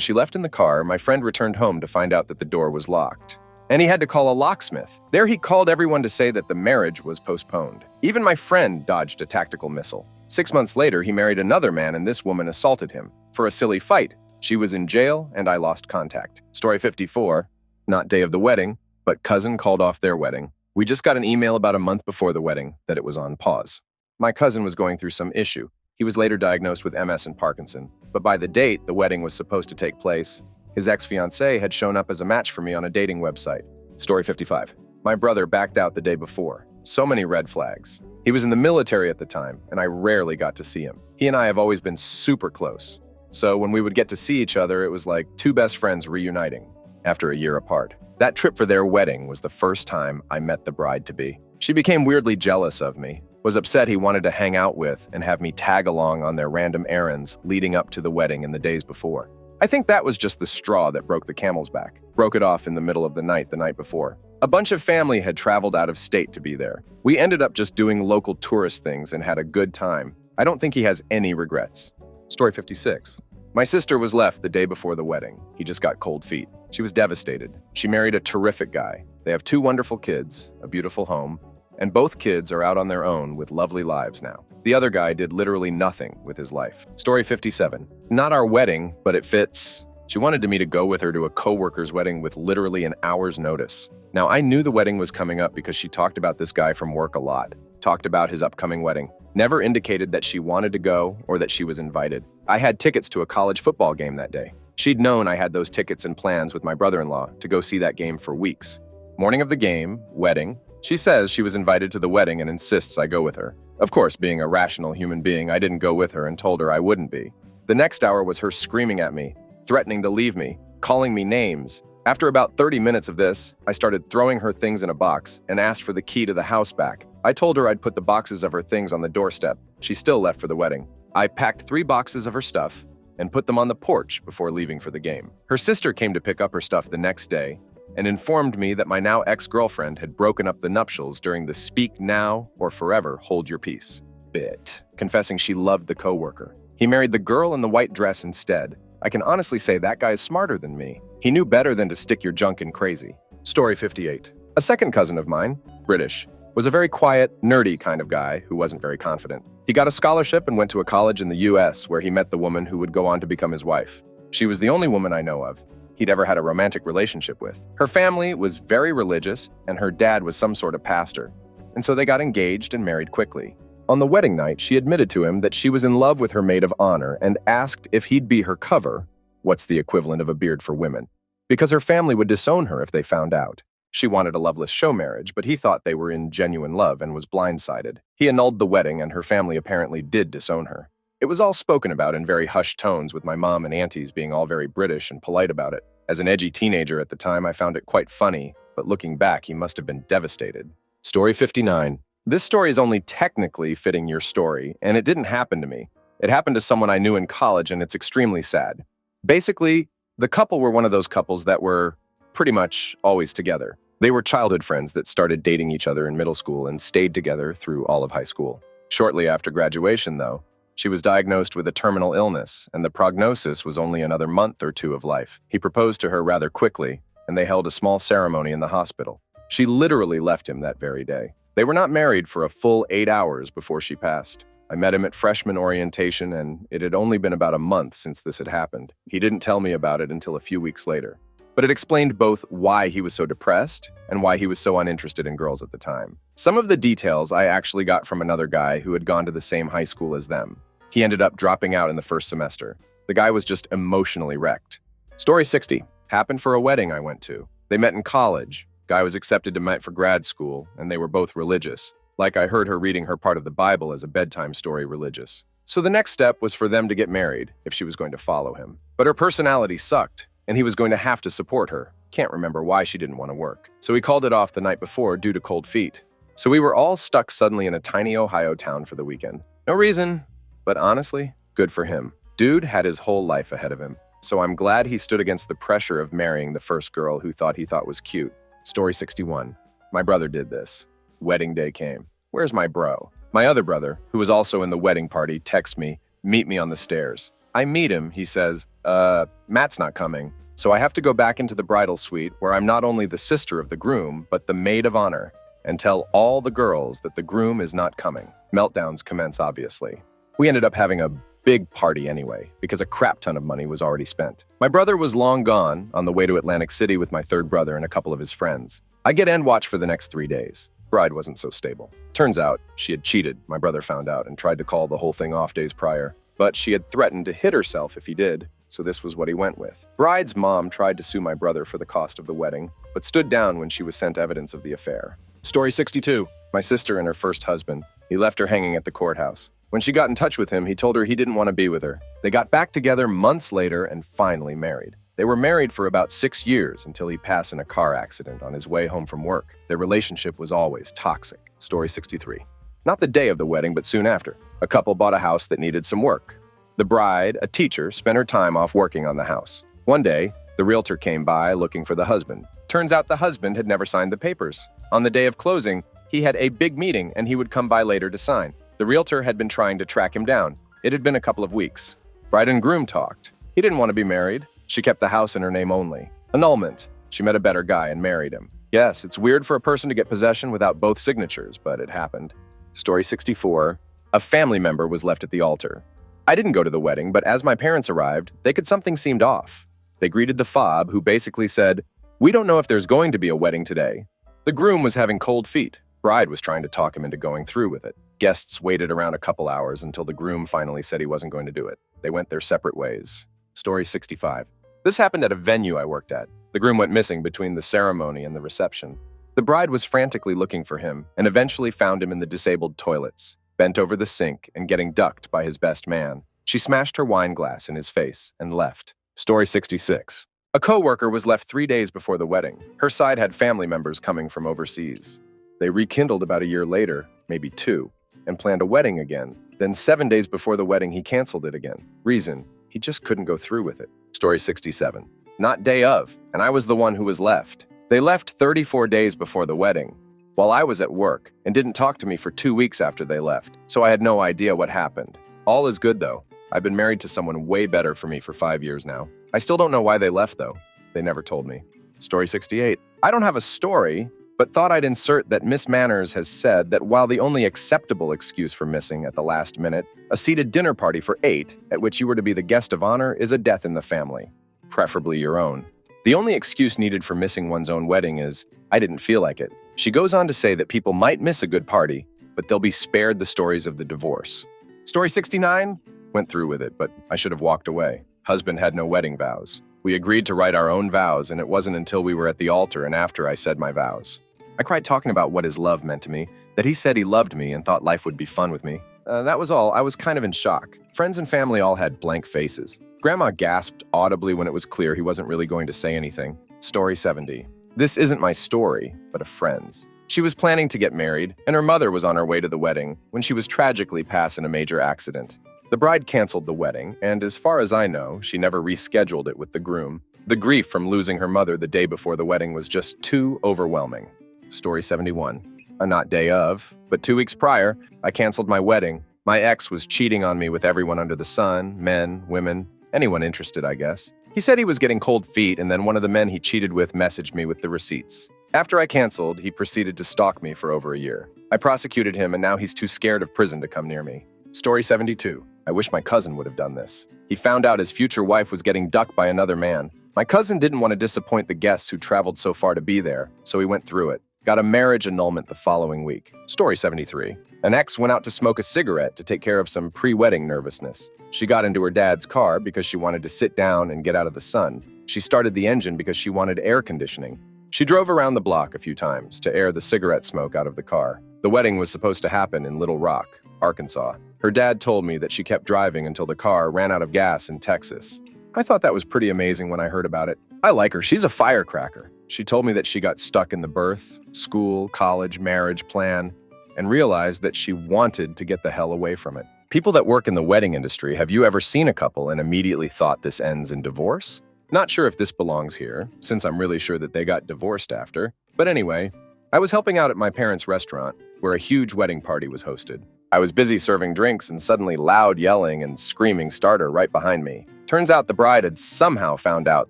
she left in the car, my friend returned home to find out that the door was locked. And he had to call a locksmith. There he called everyone to say that the marriage was postponed. Even my friend dodged a tactical missile. 6 months later, he married another man and this woman assaulted him. For a silly fight, she was in jail and I lost contact. Story 54, not day of the wedding, but cousin called off their wedding. We just got an email about a month before the wedding that it was on pause. My cousin was going through some issue. He was later diagnosed with MS and Parkinson. But by the date the wedding was supposed to take place, his ex-fiancée had shown up as a match for me on a dating website. Story 55. My brother backed out the day before. So many red flags. He was in the military at the time, and I rarely got to see him. He and I have always been super close. So when we would get to see each other, it was like two best friends reuniting after a year apart. That trip for their wedding was the first time I met the bride-to-be. She became weirdly jealous of me, was upset he wanted to hang out with and have me tag along on their random errands leading up to the wedding in the days before. I think that was just the straw that broke the camel's back. Broke it off in the middle of the night before. A bunch of family had traveled out of state to be there. We ended up just doing local tourist things and had a good time. I don't think he has any regrets. Story 56. My sister was left the day before the wedding. He just got cold feet. She was devastated. She married a terrific guy. They have 2 wonderful kids, a beautiful home, and both kids are out on their own with lovely lives now. The other guy did literally nothing with his life. Story 57. Not our wedding, but it fits. She wanted me to go with her to a coworker's wedding with literally an hour's notice. Now, I knew the wedding was coming up because she talked about this guy from work a lot. Talked about his upcoming wedding. Never indicated that she wanted to go or that she was invited. I had tickets to a college football game that day. She'd known I had those tickets and plans with my brother-in-law to go see that game for weeks. Morning of the game, wedding, she says she was invited to the wedding and insists I go with her. Of course, being a rational human being, I didn't go with her and told her I wouldn't be. The next hour was her screaming at me, threatening to leave me, calling me names. After about 30 minutes of this, I started throwing her things in a box and asked for the key to the house back. I told her I'd put the boxes of her things on the doorstep. She still left for the wedding. I packed 3 boxes of her stuff and put them on the porch before leaving for the game. Her sister came to pick up her stuff the next day and informed me that my now ex-girlfriend had broken up the nuptials during the speak now or forever hold your peace bit, confessing she loved the coworker. He married the girl in the white dress instead. I can honestly say that guy is smarter than me. He knew better than to stick your junk in crazy. Story 58. A second cousin of mine, British, was a very quiet, nerdy kind of guy who wasn't very confident. He got a scholarship and went to a college in the US where he met the woman who would go on to become his wife. She was the only woman I know of he'd ever had a romantic relationship with. Her family was very religious and her dad was some sort of pastor, and so they got engaged and married quickly. On the wedding night, she admitted to him that she was in love with her maid of honor and asked if he'd be her cover, what's the equivalent of a beard for women, because her family would disown her if they found out. She wanted a loveless show marriage, but he thought they were in genuine love and was blindsided. He annulled the wedding and her family apparently did disown her. It was all spoken about in very hushed tones with my mom and aunties being all very British and polite about it. As an edgy teenager at the time, I found it quite funny, but looking back, he must have been devastated. Story 59. This story is only technically fitting your story, and it didn't happen to me. It happened to someone I knew in college, and it's extremely sad. Basically, the couple were one of those couples that were pretty much always together. They were childhood friends that started dating each other in middle school and stayed together through all of high school. Shortly after graduation, though, she was diagnosed with a terminal illness, and the prognosis was only another month or 2 of life. He proposed to her rather quickly, and they held a small ceremony in the hospital. She literally left him that very day. They were not married for a full 8 hours before she passed. I met him at freshman orientation, and it had only been about a month since this had happened. He didn't tell me about it until a few weeks later. But it explained both why he was so depressed and why he was so uninterested in girls at the time. Some of the details I actually got from another guy who had gone to the same high school as them. He ended up dropping out in the first semester. The guy was just emotionally wrecked. Story 60. Happened for a wedding I went to. They met in college. Guy was accepted to meet for grad school, and they were both religious. Like I heard her reading her part of the Bible as a bedtime story religious. So the next step was for them to get married, if she was going to follow him. But her personality sucked, and he was going to have to support her. Can't remember why she didn't want to work. So he called it off the night before due to cold feet. So we were all stuck suddenly in a tiny Ohio town for the weekend. No reason, but honestly, good for him. Dude had his whole life ahead of him. so I'm glad he stood against the pressure of marrying the first girl who he thought was cute. Story 61. My brother did this. Wedding day came. Where's my bro? My other brother, who was also in the wedding party, texts me, meet me on the stairs. I meet him, he says, Matt's not coming. So I have to go back into the bridal suite where I'm not only the sister of the groom, but the maid of honor, and tell all the girls that the groom is not coming. Meltdowns commence, obviously. We ended up having a big party anyway, because a crap ton of money was already spent. My brother was long gone, on the way to Atlantic City with my third brother and a couple of his friends. I get end watch for the next 3 days. Bride wasn't so stable. Turns out, she had cheated, my brother found out, and tried to call the whole thing off days prior. But she had threatened to hit herself if he did, so this was what he went with. Bride's mom tried to sue my brother for the cost of the wedding, but stood down when she was sent evidence of the affair. Story 62. My sister and her first husband. He left her hanging at the courthouse. When she got in touch with him, he told her he didn't want to be with her. They got back together months later and finally married. They were married for about 6 years until he passed in a car accident on his way home from work. Their relationship was always toxic. Story 63. Not the day of the wedding, but soon after. A couple bought a house that needed some work. The bride, a teacher, spent her time off working on the house. One day, the realtor came by looking for the husband. Turns out the husband had never signed the papers. On the day of closing, he had a big meeting and he would come by later to sign. The realtor had been trying to track him down. It had been a couple of weeks. Bride and groom talked. He didn't want to be married. She kept the house in her name only. Annulment. She met a better guy and married him. Yes, it's weird for a person to get possession without both signatures, but it happened. Story 64. A family member was left at the altar. I didn't go to the wedding, but as my parents arrived, something seemed off. They greeted the fob, who basically said, "We don't know if there's going to be a wedding today." The groom was having cold feet. Bride was trying to talk him into going through with it. Guests waited around a couple hours until the groom finally said he wasn't going to do it. They went their separate ways. Story 65. This happened at a venue I worked at. The groom went missing between the ceremony and the reception. The bride was frantically looking for him and eventually found him in the disabled toilets, bent over the sink and getting ducked by his best man. She smashed her wine glass in his face and left. Story 66. A co-worker was left 3 days before the wedding. Her side had family members coming from overseas. They rekindled about a year later, maybe 2, and planned a wedding again. Then 7 days before the wedding, he canceled it again. Reason, he just couldn't go through with it. Story 67. Not day of, and I was the one who was left. They left 34 days before the wedding, while I was at work, and didn't talk to me for 2 weeks after they left, so I had no idea what happened. All is good though. I've been married to someone way better for me for 5 years now. I still don't know why they left though. They never told me. Story 68. I don't have a story, but thought I'd insert that Miss Manners has said that while the only acceptable excuse for missing at the last minute, a seated dinner party for 8, at which you were to be the guest of honor, is a death in the family, preferably your own. The only excuse needed for missing one's own wedding is, I didn't feel like it. She goes on to say that people might miss a good party, but they'll be spared the stories of the divorce. Story 69? Went through with it, but I should have walked away. Husband had no wedding vows. We agreed to write our own vows, and it wasn't until we were at the altar and after I said my vows. I cried talking about what his love meant to me, that he said he loved me and thought life would be fun with me. That was all. I was kind of in shock. Friends and family all had blank faces. Grandma gasped audibly when it was clear he wasn't really going to say anything. Story 70. This isn't my story, but a friend's. She was planning to get married, and her mother was on her way to the wedding when she was tragically passed in a major accident. The bride canceled the wedding, and as far as I know, she never rescheduled it with the groom. The grief from losing her mother the day before the wedding was just too overwhelming. Story 71. A not day of, but 2 weeks prior, I canceled my wedding. My ex was cheating on me with everyone under the sun, men, women, anyone interested, I guess. He said he was getting cold feet, and then one of the men he cheated with messaged me with the receipts. After I canceled, he proceeded to stalk me for over a year. I prosecuted him, and now he's too scared of prison to come near me. Story 72. I wish my cousin would have done this. He found out his future wife was getting ducked by another man. My cousin didn't want to disappoint the guests who traveled so far to be there, so he went through it. Got a marriage annulment the following week. Story 73. An ex went out to smoke a cigarette to take care of some pre-wedding nervousness. She got into her dad's car because she wanted to sit down and get out of the sun. She started the engine because she wanted air conditioning. She drove around the block a few times to air the cigarette smoke out of the car. The wedding was supposed to happen in Little Rock, Arkansas. Her dad told me that she kept driving until the car ran out of gas in Texas. I thought that was pretty amazing when I heard about it. I like her. She's a firecracker. She told me that she got stuck in the birth, school, college, marriage plan, and realized that she wanted to get the hell away from it. People that work in the wedding industry, have you ever seen a couple and immediately thought this ends in divorce? Not sure if this belongs here, since I'm really sure that they got divorced after. But anyway, I was helping out at my parents' restaurant, where a huge wedding party was hosted. I was busy serving drinks and suddenly loud yelling and screaming started right behind me. Turns out the bride had somehow found out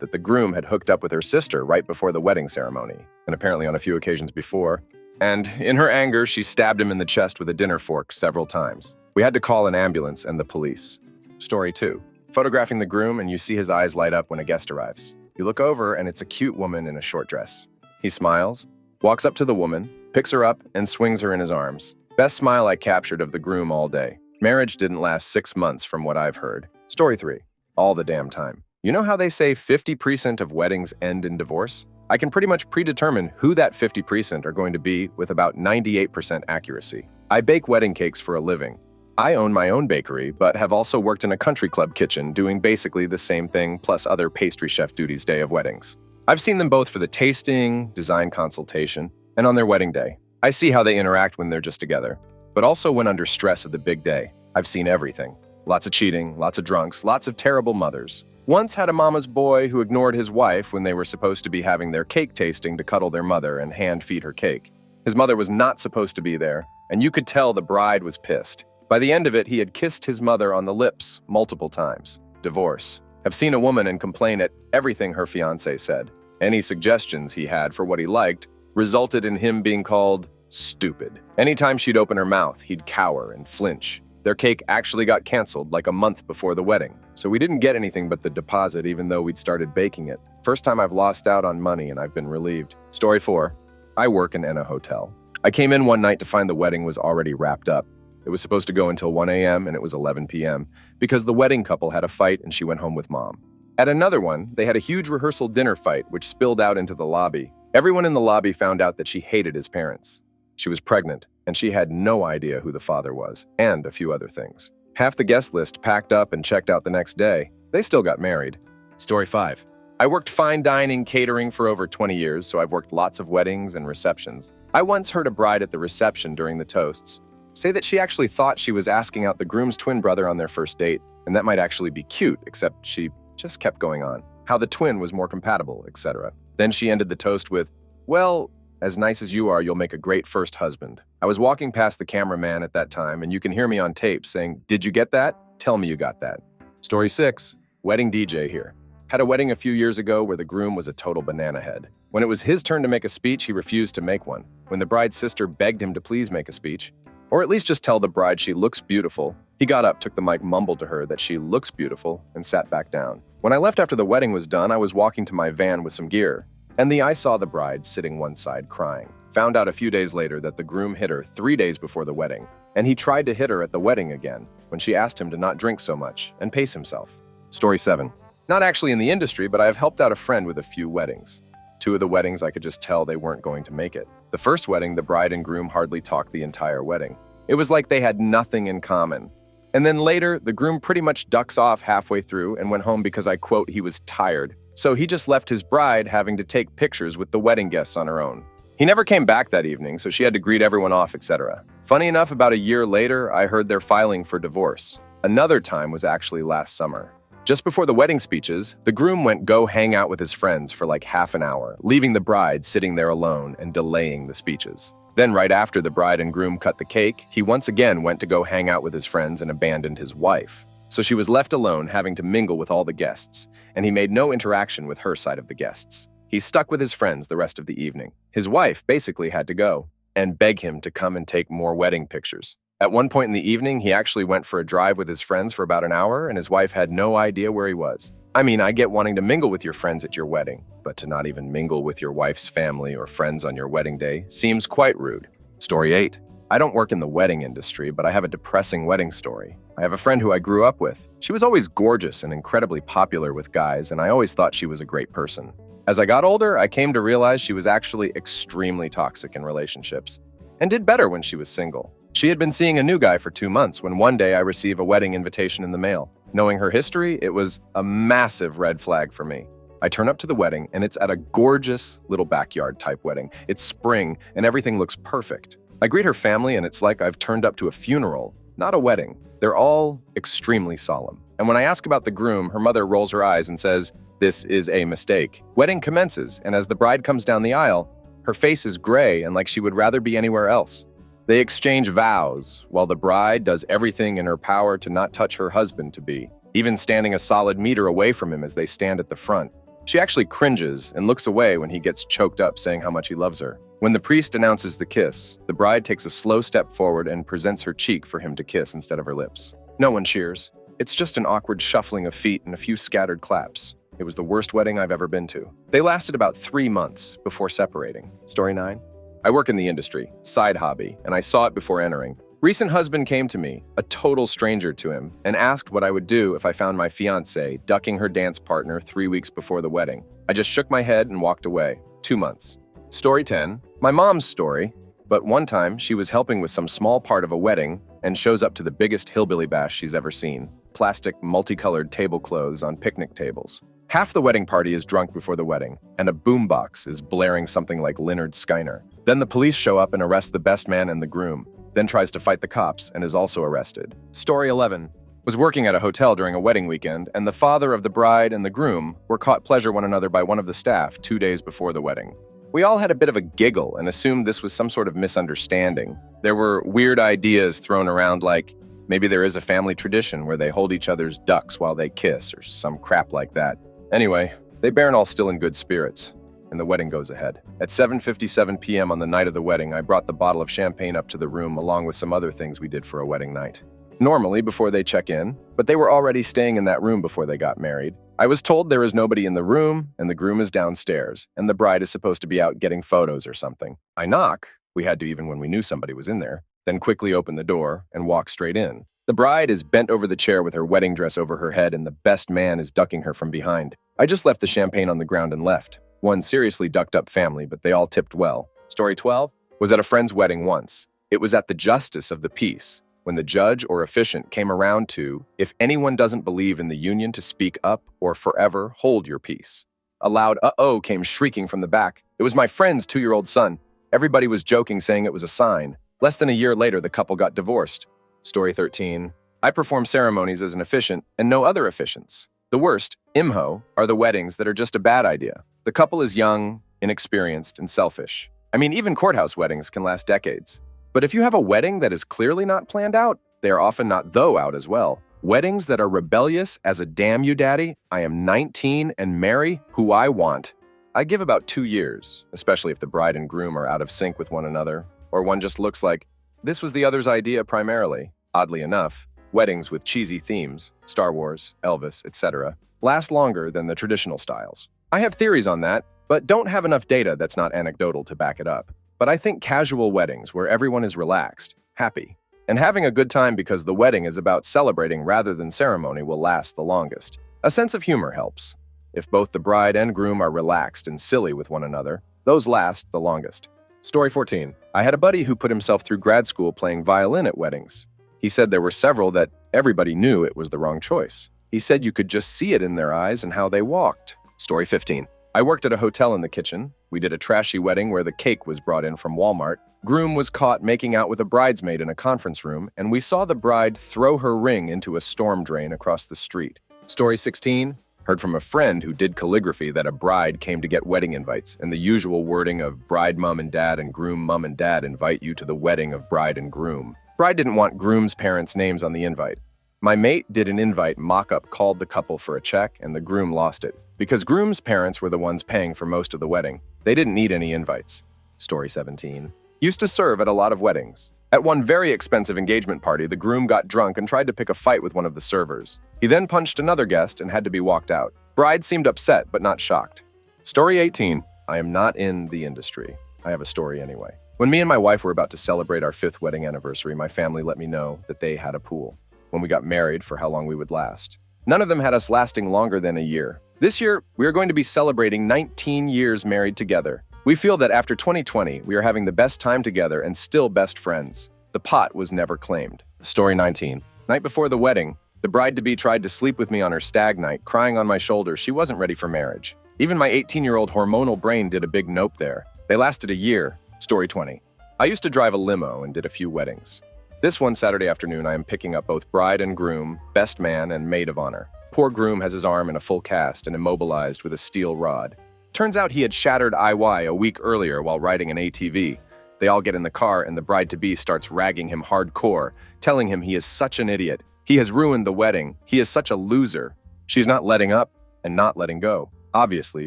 that the groom had hooked up with her sister right before the wedding ceremony, and apparently on a few occasions before. And in her anger, she stabbed him in the chest with a dinner fork several times. We had to call an ambulance and the police. Story 2. Photographing the groom and you see his eyes light up when a guest arrives. You look over and it's a cute woman in a short dress. He smiles, walks up to the woman, picks her up, and swings her in his arms. Best smile I captured of the groom all day. Marriage didn't last 6 months from what I've heard. Story 3. All the damn time. You know how they say 50% of weddings end in divorce? I can pretty much predetermine who that 50% are going to be with about 98% accuracy. I bake wedding cakes for a living. I own my own bakery, but have also worked in a country club kitchen doing basically the same thing plus other pastry chef duties day of weddings. I've seen them both for the tasting, design consultation, and on their wedding day. I see how they interact when they're just together, but also when under stress of the big day. I've seen everything. Lots of cheating, lots of drunks, lots of terrible mothers. Once had a mama's boy who ignored his wife when they were supposed to be having their cake tasting to cuddle their mother and hand feed her cake. His mother was not supposed to be there, and you could tell the bride was pissed. By the end of it, he had kissed his mother on the lips multiple times. Divorce. Have seen a woman and complain at everything her fiancé said. Any suggestions he had for what he liked resulted in him being called stupid. Anytime she'd open her mouth, he'd cower and flinch. Their cake actually got canceled like a month before the wedding, so we didn't get anything but the deposit even though we'd started baking it. First time I've lost out on money and I've been relieved. Story 4. I work in a hotel. I came in one night to find the wedding was already wrapped up. It was supposed to go until 1 a.m. and it was 11 p.m. because the wedding couple had a fight and she went home with mom. At another one, they had a huge rehearsal dinner fight which spilled out into the lobby. Everyone in the lobby found out that she hated his parents. She was pregnant and she had no idea who the father was, and a few other things. Half the guest list packed up and checked out the next day. They still got married. Story 5. I worked fine dining catering for over 20 years, so I've worked lots of weddings and receptions. I once heard a bride at the reception during the toasts say that she actually thought she was asking out the groom's twin brother on their first date, and that might actually be cute, except she just kept going on. How the twin was more compatible, etc. Then she ended the toast with, "Well, as nice as you are, you'll make a great first husband." I was walking past the cameraman at that time, and you can hear me on tape saying, "Did you get that? Tell me you got that." Story 6. Wedding DJ here. Had a wedding a few years ago where the groom was a total banana head. When it was his turn to make a speech, he refused to make one. When the bride's sister begged him to please make a speech, or at least just tell the bride she looks beautiful, he got up, took the mic, mumbled to her that she looks beautiful, and sat back down. When I left after the wedding was done, I was walking to my van with some gear, and I saw the bride sitting one side crying. Found out a few days later that the groom hit her 3 days before the wedding, and he tried to hit her at the wedding again when she asked him to not drink so much and pace himself. Story 7. Not actually in the industry, but I have helped out a friend with a few weddings. 2 of the weddings I could just tell they weren't going to make it. The first wedding, the bride and groom hardly talked the entire wedding. It was like they had nothing in common. And then later, the groom pretty much ducks off halfway through and went home because I quote, he was tired. So he just left his bride having to take pictures with the wedding guests on her own. He never came back that evening, so she had to greet everyone off, etc. Funny enough, about a year later, I heard they're filing for divorce. Another time was actually last summer. Just before the wedding speeches, the groom went go hang out with his friends for like half an hour, leaving the bride sitting there alone and delaying the speeches. Then right after the bride and groom cut the cake, he once again went to go hang out with his friends and abandoned his wife. So she was left alone having to mingle with all the guests, and he made no interaction with her side of the guests. He stuck with his friends the rest of the evening. His wife basically had to go and beg him to come and take more wedding pictures. At one point in the evening, he actually went for a drive with his friends for about an hour, and his wife had no idea where he was. I mean, I get wanting to mingle with your friends at your wedding, but to not even mingle with your wife's family or friends on your wedding day seems quite rude. Story 8. I don't work in the wedding industry, but I have a depressing wedding story. I have a friend who I grew up with. She was always gorgeous and incredibly popular with guys, and I always thought she was a great person. As I got older, I came to realize she was actually extremely toxic in relationships, and did better when she was single. She had been seeing a new guy for 2 months when one day I received a wedding invitation in the mail. Knowing her history, it was a massive red flag for me. I turn up to the wedding, and it's at a gorgeous little backyard type wedding. It's spring, and everything looks perfect. I greet her family, and it's like I've turned up to a funeral, not a wedding. They're all extremely solemn. And when I ask about the groom, her mother rolls her eyes and says, "This is a mistake." Wedding commences, and as the bride comes down the aisle, her face is gray and like she would rather be anywhere else. They exchange vows, while the bride does everything in her power to not touch her husband-to-be, even standing a solid meter away from him as they stand at the front. She actually cringes and looks away when he gets choked up saying how much he loves her. When the priest announces the kiss, the bride takes a slow step forward and presents her cheek for him to kiss instead of her lips. No one cheers. It's just an awkward shuffling of feet and a few scattered claps. It was the worst wedding I've ever been to. They lasted about 3 months before separating. Story 9. I work in the industry, side hobby, and I saw it before entering. Recent husband came to me, a total stranger to him, and asked what I would do if I found my fiancée ducking her dance partner 3 weeks before the wedding. I just shook my head and walked away. 2 months. Story 10. My mom's story, but one time she was helping with some small part of a wedding and shows up to the biggest hillbilly bash she's ever seen. Plastic, multicolored tablecloths on picnic tables. Half the wedding party is drunk before the wedding, and a boombox is blaring something like Lynyrd Skynyrd. Then the police show up and arrest the best man and the groom, then tries to fight the cops and is also arrested. Story 11. Was working at a hotel during a wedding weekend, and the father of the bride and the groom were caught pleasure one another by one of the staff 2 days before the wedding. We all had a bit of a giggle and assumed this was some sort of misunderstanding. There were weird ideas thrown around like, maybe there is a family tradition where they hold each other's ducks while they kiss or some crap like that. Anyway, they bear all still in good spirits, and the wedding goes ahead. At 7:57 p.m. on the night of the wedding, I brought the bottle of champagne up to the room along with some other things we did for a wedding night. Normally before they check in, but they were already staying in that room before they got married. I was told there is nobody in the room, and the groom is downstairs, and the bride is supposed to be out getting photos or something. I knock, we had to even when we knew somebody was in there, then quickly open the door and walk straight in. The bride is bent over the chair with her wedding dress over her head, and the best man is ducking her from behind. I just left the champagne on the ground and left. One seriously ducked up family, but they all tipped well. Story 12 was at a friend's wedding once. It was at the justice of the peace, when the judge or officiant came around to, if anyone doesn't believe in the union, to speak up or forever hold your peace. A loud uh-oh came shrieking from the back. It was my friend's 2-year-old son. Everybody was joking, saying it was a sign. Less than a year later, the couple got divorced. Story 13. I perform ceremonies as an officiant and no other officiants. The worst, IMHO, are the weddings that are just a bad idea. The couple is young, inexperienced, and selfish. I mean, even courthouse weddings can last decades. But if you have a wedding that is clearly not planned out, they are often not though out as well. Weddings that are rebellious as a damn you daddy, I am 19 and marry who I want. I give about 2 years, especially if the bride and groom are out of sync with one another, or one just looks like, this was the other's idea primarily. Oddly enough, weddings with cheesy themes, Star Wars, Elvis, etc., last longer than the traditional styles. I have theories on that, but don't have enough data that's not anecdotal to back it up. But I think casual weddings where everyone is relaxed, happy, and having a good time because the wedding is about celebrating rather than ceremony will last the longest. A sense of humor helps. If both the bride and groom are relaxed and silly with one another, those last the longest. Story 14. I had a buddy who put himself through grad school playing violin at weddings. He said there were several that everybody knew it was the wrong choice. He said you could just see it in their eyes and how they walked. Story 15. I worked at a hotel in the kitchen. We did a trashy wedding where the cake was brought in from Walmart. Groom was caught making out with a bridesmaid in a conference room, and we saw the bride throw her ring into a storm drain across the street. Story 16. Heard from a friend who did calligraphy that a bride came to get wedding invites, and the usual wording of bride mom and dad and groom mom and dad invite you to the wedding of bride and groom. Bride didn't want groom's parents' names on the invite. My mate did an invite mock-up, called the couple for a check, and the groom lost it. Because groom's parents were the ones paying for most of the wedding, they didn't need any invites. Story 17. Used to serve at a lot of weddings. At one very expensive engagement party, the groom got drunk and tried to pick a fight with one of the servers. He then punched another guest and had to be walked out. Bride seemed upset, but not shocked. Story 18. I am not in the industry. I have a story anyway. When me and my wife were about to celebrate our 5th wedding anniversary, my family let me know that they had a pool. When we got married, for how long we would last. None of them had us lasting longer than a year. This year, we are going to be celebrating 19 years married together. We feel that after 2020, we are having the best time together and still best friends. The pot was never claimed. Story 19. Night before the wedding, the bride-to-be tried to sleep with me on her stag night, crying on my shoulder she wasn't ready for marriage. Even my 18-year-old hormonal brain did a big nope there. They lasted a year. Story 20. I used to drive a limo and did a few weddings. This one Saturday afternoon, I am picking up both bride and groom, best man and maid of honor. Poor groom has his arm in a full cast and immobilized with a steel rod. Turns out he had shattered IY a week earlier while riding an ATV. They all get in the car and the bride-to-be starts ragging him hardcore, telling him he is such an idiot. He has ruined the wedding. He is such a loser. She's not letting up and not letting go. Obviously,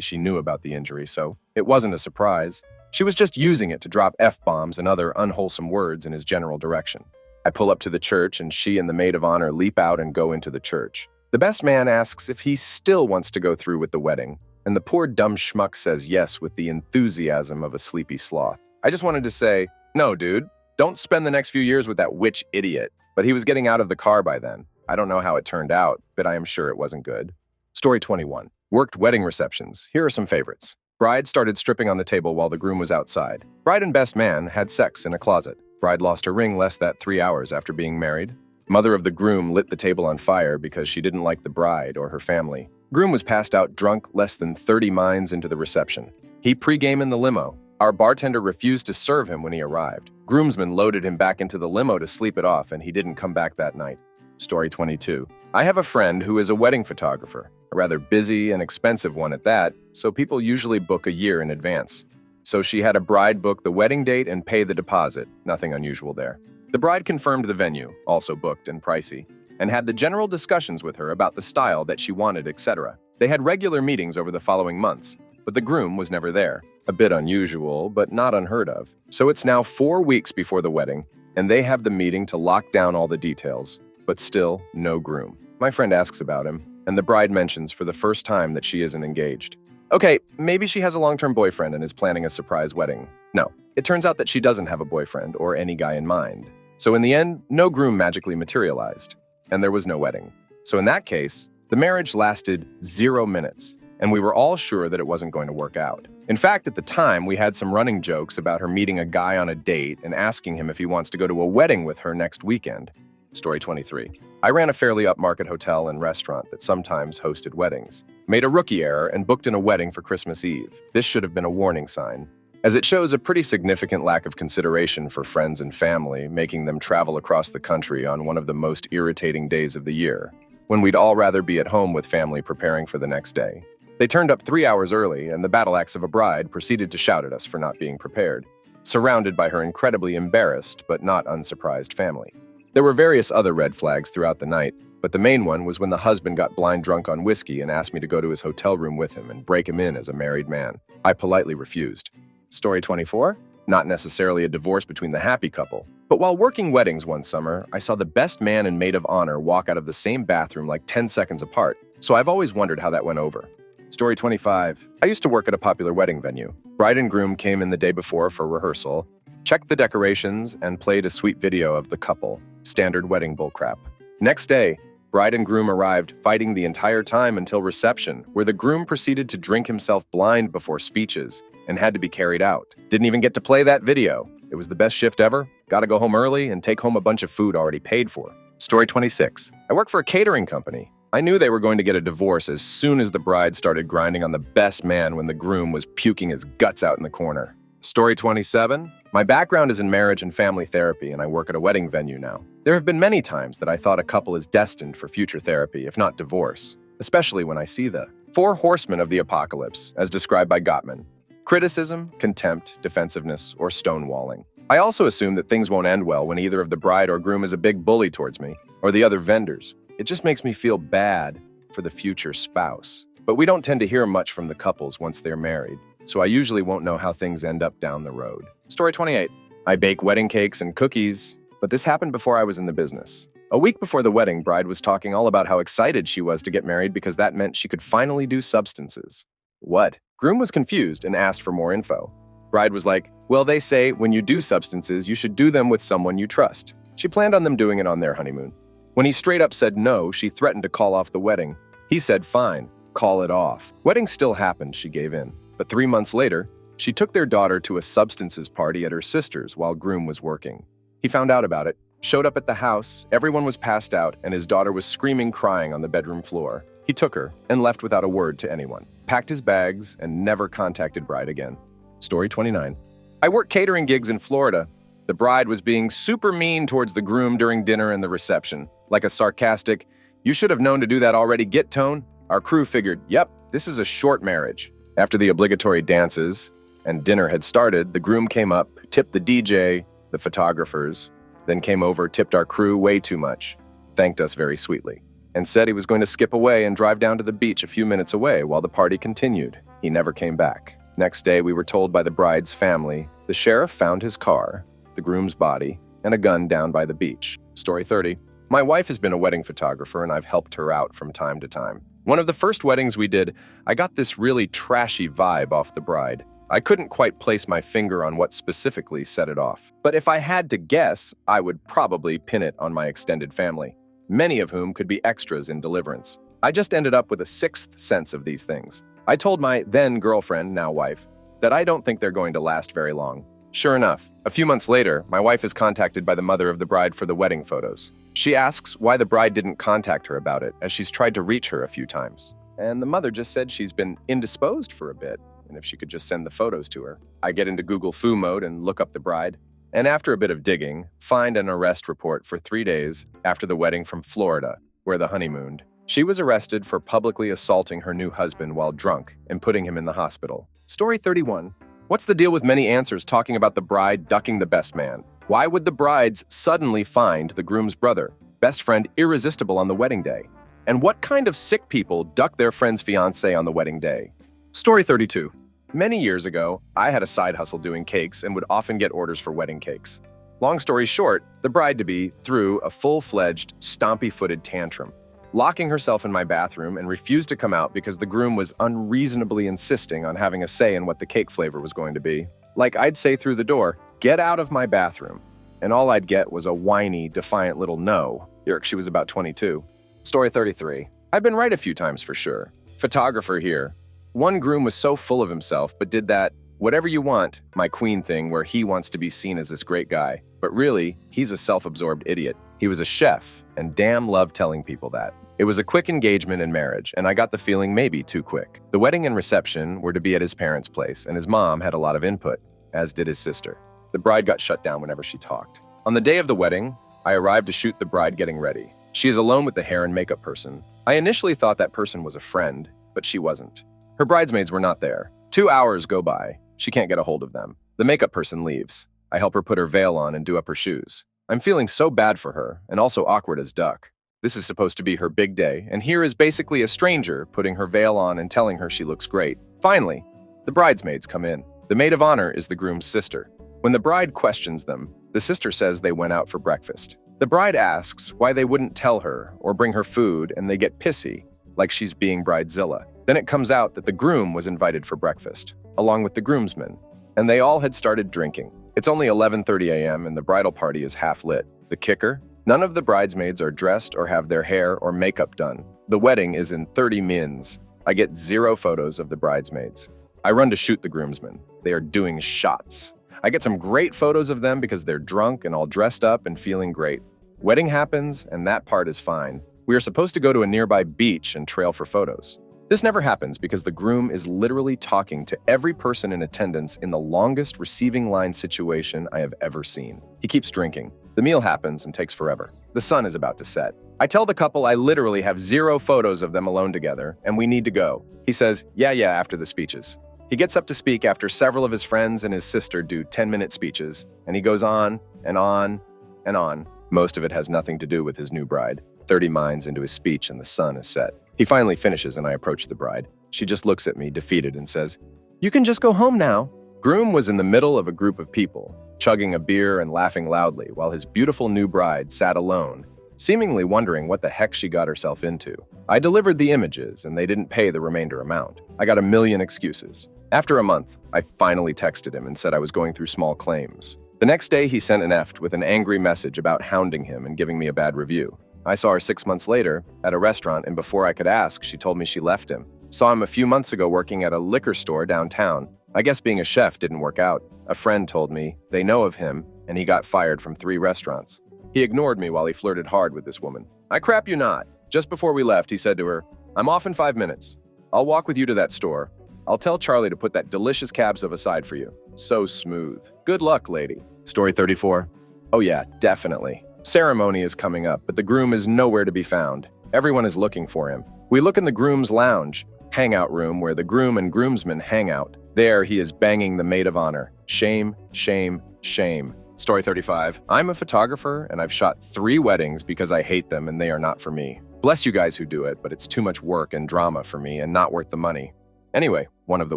she knew about the injury, so it wasn't a surprise. She was just using it to drop F-bombs and other unwholesome words in his general direction. I pull up to the church and she and the maid of honor leap out and go into the church. The best man asks if he still wants to go through with the wedding, and the poor dumb schmuck says yes with the enthusiasm of a sleepy sloth. I just wanted to say, no, dude, don't spend the next few years with that witch idiot. But he was getting out of the car by then. I don't know how it turned out, but I am sure it wasn't good. Story 21. Worked wedding receptions. Here are some favorites. Bride started stripping on the table while the groom was outside. Bride and best man had sex in a closet. Bride lost her ring less than 3 hours after being married. Mother of the groom lit the table on fire because she didn't like the bride or her family. Groom was passed out drunk less than 30 minds into the reception. He pre-game in the limo. Our bartender refused to serve him when he arrived. Groomsmen loaded him back into the limo to sleep it off, and he didn't come back that night. Story 22. I have a friend who is a wedding photographer, a rather busy and expensive one at that, so people usually book a year in advance. So she had a bride book the wedding date and pay the deposit, nothing unusual there. The bride confirmed the venue, also booked and pricey, and had the general discussions with her about the style that she wanted, etc. They had regular meetings over the following months, but the groom was never there. A bit unusual, but not unheard of. So it's now 4 weeks before the wedding, and they have the meeting to lock down all the details, but still no groom. My friend asks about him, and the bride mentions for the first time that she isn't engaged. Okay, maybe she has a long-term boyfriend and is planning a surprise wedding. No, it turns out that she doesn't have a boyfriend or any guy in mind. So in the end, no groom magically materialized, and there was no wedding. So in that case, the marriage lasted 0 minutes, and we were all sure that it wasn't going to work out. In fact, at the time, we had some running jokes about her meeting a guy on a date and asking him if he wants to go to a wedding with her next weekend. Story 23. I ran a fairly upmarket hotel and restaurant that sometimes hosted weddings. Made a rookie error and booked in a wedding for Christmas Eve. This should have been a warning sign, as it shows a pretty significant lack of consideration for friends and family, making them travel across the country on one of the most irritating days of the year, when we'd all rather be at home with family preparing for the next day. They turned up 3 hours early, and the battle axe of a bride proceeded to shout at us for not being prepared, surrounded by her incredibly embarrassed but not unsurprised family. There were various other red flags throughout the night, but the main one was when the husband got blind drunk on whiskey and asked me to go to his hotel room with him and break him in as a married man. I politely refused. Story 24? Not necessarily a divorce between the happy couple, but while working weddings one summer, I saw the best man and maid of honor walk out of the same bathroom like 10 seconds apart, so I've always wondered how that went over. Story 25. I used to work at a popular wedding venue. Bride and groom came in the day before for rehearsal, checked the decorations, and played a sweet video of the couple. Standard wedding bullcrap. Next day, bride and groom arrived, fighting the entire time until reception, where the groom proceeded to drink himself blind before speeches and had to be carried out. Didn't even get to play that video. It was the best shift ever. Gotta go home early and take home a bunch of food already paid for. Story 26. I work for a catering company. I knew they were going to get a divorce as soon as the bride started grinding on the best man when the groom was puking his guts out in the corner. Story 27. My background is in marriage and family therapy, and I work at a wedding venue now. There have been many times that I thought a couple is destined for future therapy, if not divorce, especially when I see the 4 horsemen of the apocalypse, as described by Gottman: criticism, contempt, defensiveness, or stonewalling. I also assume that things won't end well when either of the bride or groom is a big bully towards me, or the other vendors. It just makes me feel bad for the future spouse. But we don't tend to hear much from the couples once they're married, so I usually won't know how things end up down the road. Story 28. I bake wedding cakes and cookies, but this happened before I was in the business. A week before the wedding, bride was talking all about how excited she was to get married because that meant she could finally do substances. What? Groom was confused and asked for more info. Bride was like, well, they say when you do substances, you should do them with someone you trust. She planned on them doing it on their honeymoon. When he straight up said no, she threatened to call off the wedding. He said, fine, call it off. Wedding still happened, she gave in. But 3 months later, she took their daughter to a substances party at her sister's while groom was working. He found out about it, showed up at the house, everyone was passed out, and his daughter was screaming, crying on the bedroom floor. He took her and left without a word to anyone, packed his bags, and never contacted bride again. Story 29. I work catering gigs in Florida. The bride was being super mean towards the groom during dinner and the reception. Like a sarcastic, "You should have known to do that already" get tone. Our crew figured, yep, this is a short marriage. After the obligatory dances and dinner had started, the groom came up, tipped the DJ, the photographers, then came over, tipped our crew way too much, thanked us very sweetly, and said he was going to skip away and drive down to the beach a few minutes away while the party continued. He never came back. Next day, we were told by the bride's family the sheriff found his car, the groom's body, and a gun down by the beach. Story 30. My wife has been a wedding photographer, and I've helped her out from time to time. One of the first weddings we did, I got this really trashy vibe off the bride. I couldn't quite place my finger on what specifically set it off. But if I had to guess, I would probably pin it on my extended family, many of whom could be extras in Deliverance. I just ended up with a sixth sense of these things. I told my then-girlfriend, now wife, that I don't think they're going to last very long. Sure enough, a few months later, my wife is contacted by the mother of the bride for the wedding photos. She asks why the bride didn't contact her about it, as she's tried to reach her a few times. And the mother just said she's been indisposed for a bit, and if she could just send the photos to her. I get into Google Foo mode and look up the bride, and after a bit of digging, find an arrest report for 3 days after the wedding from Florida, where the honeymooned. She was arrested for publicly assaulting her new husband while drunk and putting him in the hospital. Story 31. What's the deal with many answers talking about the bride ducking the best man? Why would the brides suddenly find the groom's brother, best friend, irresistible on the wedding day? And what kind of sick people duck their friend's fiancé on the wedding day? Story 32. Many years ago, I had a side hustle doing cakes and would often get orders for wedding cakes. Long story short, the bride-to-be threw a full-fledged, stompy-footed tantrum, locking herself in my bathroom and refused to come out because the groom was unreasonably insisting on having a say in what the cake flavor was going to be. Like I'd say through the door, "Get out of my bathroom." And all I'd get was a whiny, defiant little no. She was about 22. Story 33. I've been right a few times for sure. Photographer here. One groom was so full of himself, but did that "whatever you want, my queen" thing where he wants to be seen as this great guy. But really, he's a self-absorbed idiot. He was a chef, and damn loved telling people that. It was a quick engagement and marriage, and I got the feeling maybe too quick. The wedding and reception were to be at his parents' place, and his mom had a lot of input, as did his sister. The bride got shut down whenever she talked. On the day of the wedding, I arrived to shoot the bride getting ready. She is alone with the hair and makeup person. I initially thought that person was a friend, but she wasn't. Her bridesmaids were not there. 2 hours go by. She can't get a hold of them. The makeup person leaves. I help her put her veil on and do up her shoes. I'm feeling so bad for her, and also awkward as duck. This is supposed to be her big day, and here is basically a stranger putting her veil on and telling her she looks great. Finally, the bridesmaids come in. The maid of honor is the groom's sister. When the bride questions them, the sister says they went out for breakfast. The bride asks why they wouldn't tell her or bring her food, and they get pissy, like she's being bridezilla. Then it comes out that the groom was invited for breakfast, along with the groomsmen, and they all had started drinking. It's only 11:30 a.m. and the bridal party is half lit. The kicker? None of the bridesmaids are dressed or have their hair or makeup done. The wedding is in 30 mins. I get 0 photos of the bridesmaids. I run to shoot the groomsmen. They are doing shots. I get some great photos of them because they're drunk and all dressed up and feeling great. Wedding happens, and that part is fine. We are supposed to go to a nearby beach and trail for photos. This never happens because the groom is literally talking to every person in attendance in the longest receiving line situation I have ever seen. He keeps drinking. The meal happens and takes forever. The sun is about to set. I tell the couple I literally have 0 photos of them alone together, and we need to go. He says, yeah, after the speeches. He gets up to speak after several of his friends and his sister do 10-minute speeches, and he goes on and on and on. Most of it has nothing to do with his new bride. 30 minds into his speech and the sun is set. He finally finishes and I approach the bride. She just looks at me, defeated, and says, "You can just go home now." Groom was in the middle of a group of people, chugging a beer and laughing loudly, while his beautiful new bride sat alone, seemingly wondering what the heck she got herself into. I delivered the images, and they didn't pay the remainder amount. I got a million excuses. After a month, I finally texted him and said I was going through small claims. The next day, he sent an EFT with an angry message about hounding him and giving me a bad review. I saw her 6 months later at a restaurant, and before I could ask, she told me she left him. Saw him a few months ago working at a liquor store downtown. I guess being a chef didn't work out. A friend told me they know of him, and he got fired from 3 restaurants. He ignored me while he flirted hard with this woman. I crap you not. Just before we left, he said to her, "I'm off in 5 minutes. I'll walk with you to that store. I'll tell Charlie to put that delicious cab stuff aside for you." So smooth. Good luck, lady. Story 34. Oh yeah, definitely. Ceremony is coming up, but the groom is nowhere to be found. Everyone is looking for him. We look in the groom's lounge, hangout room where the groom and groomsmen hang out. There he is banging the maid of honor. Shame, shame, shame. Story 35. I'm a photographer and I've shot 3 weddings because I hate them and they are not for me. Bless you guys who do it, but it's too much work and drama for me and not worth the money. Anyway, one of the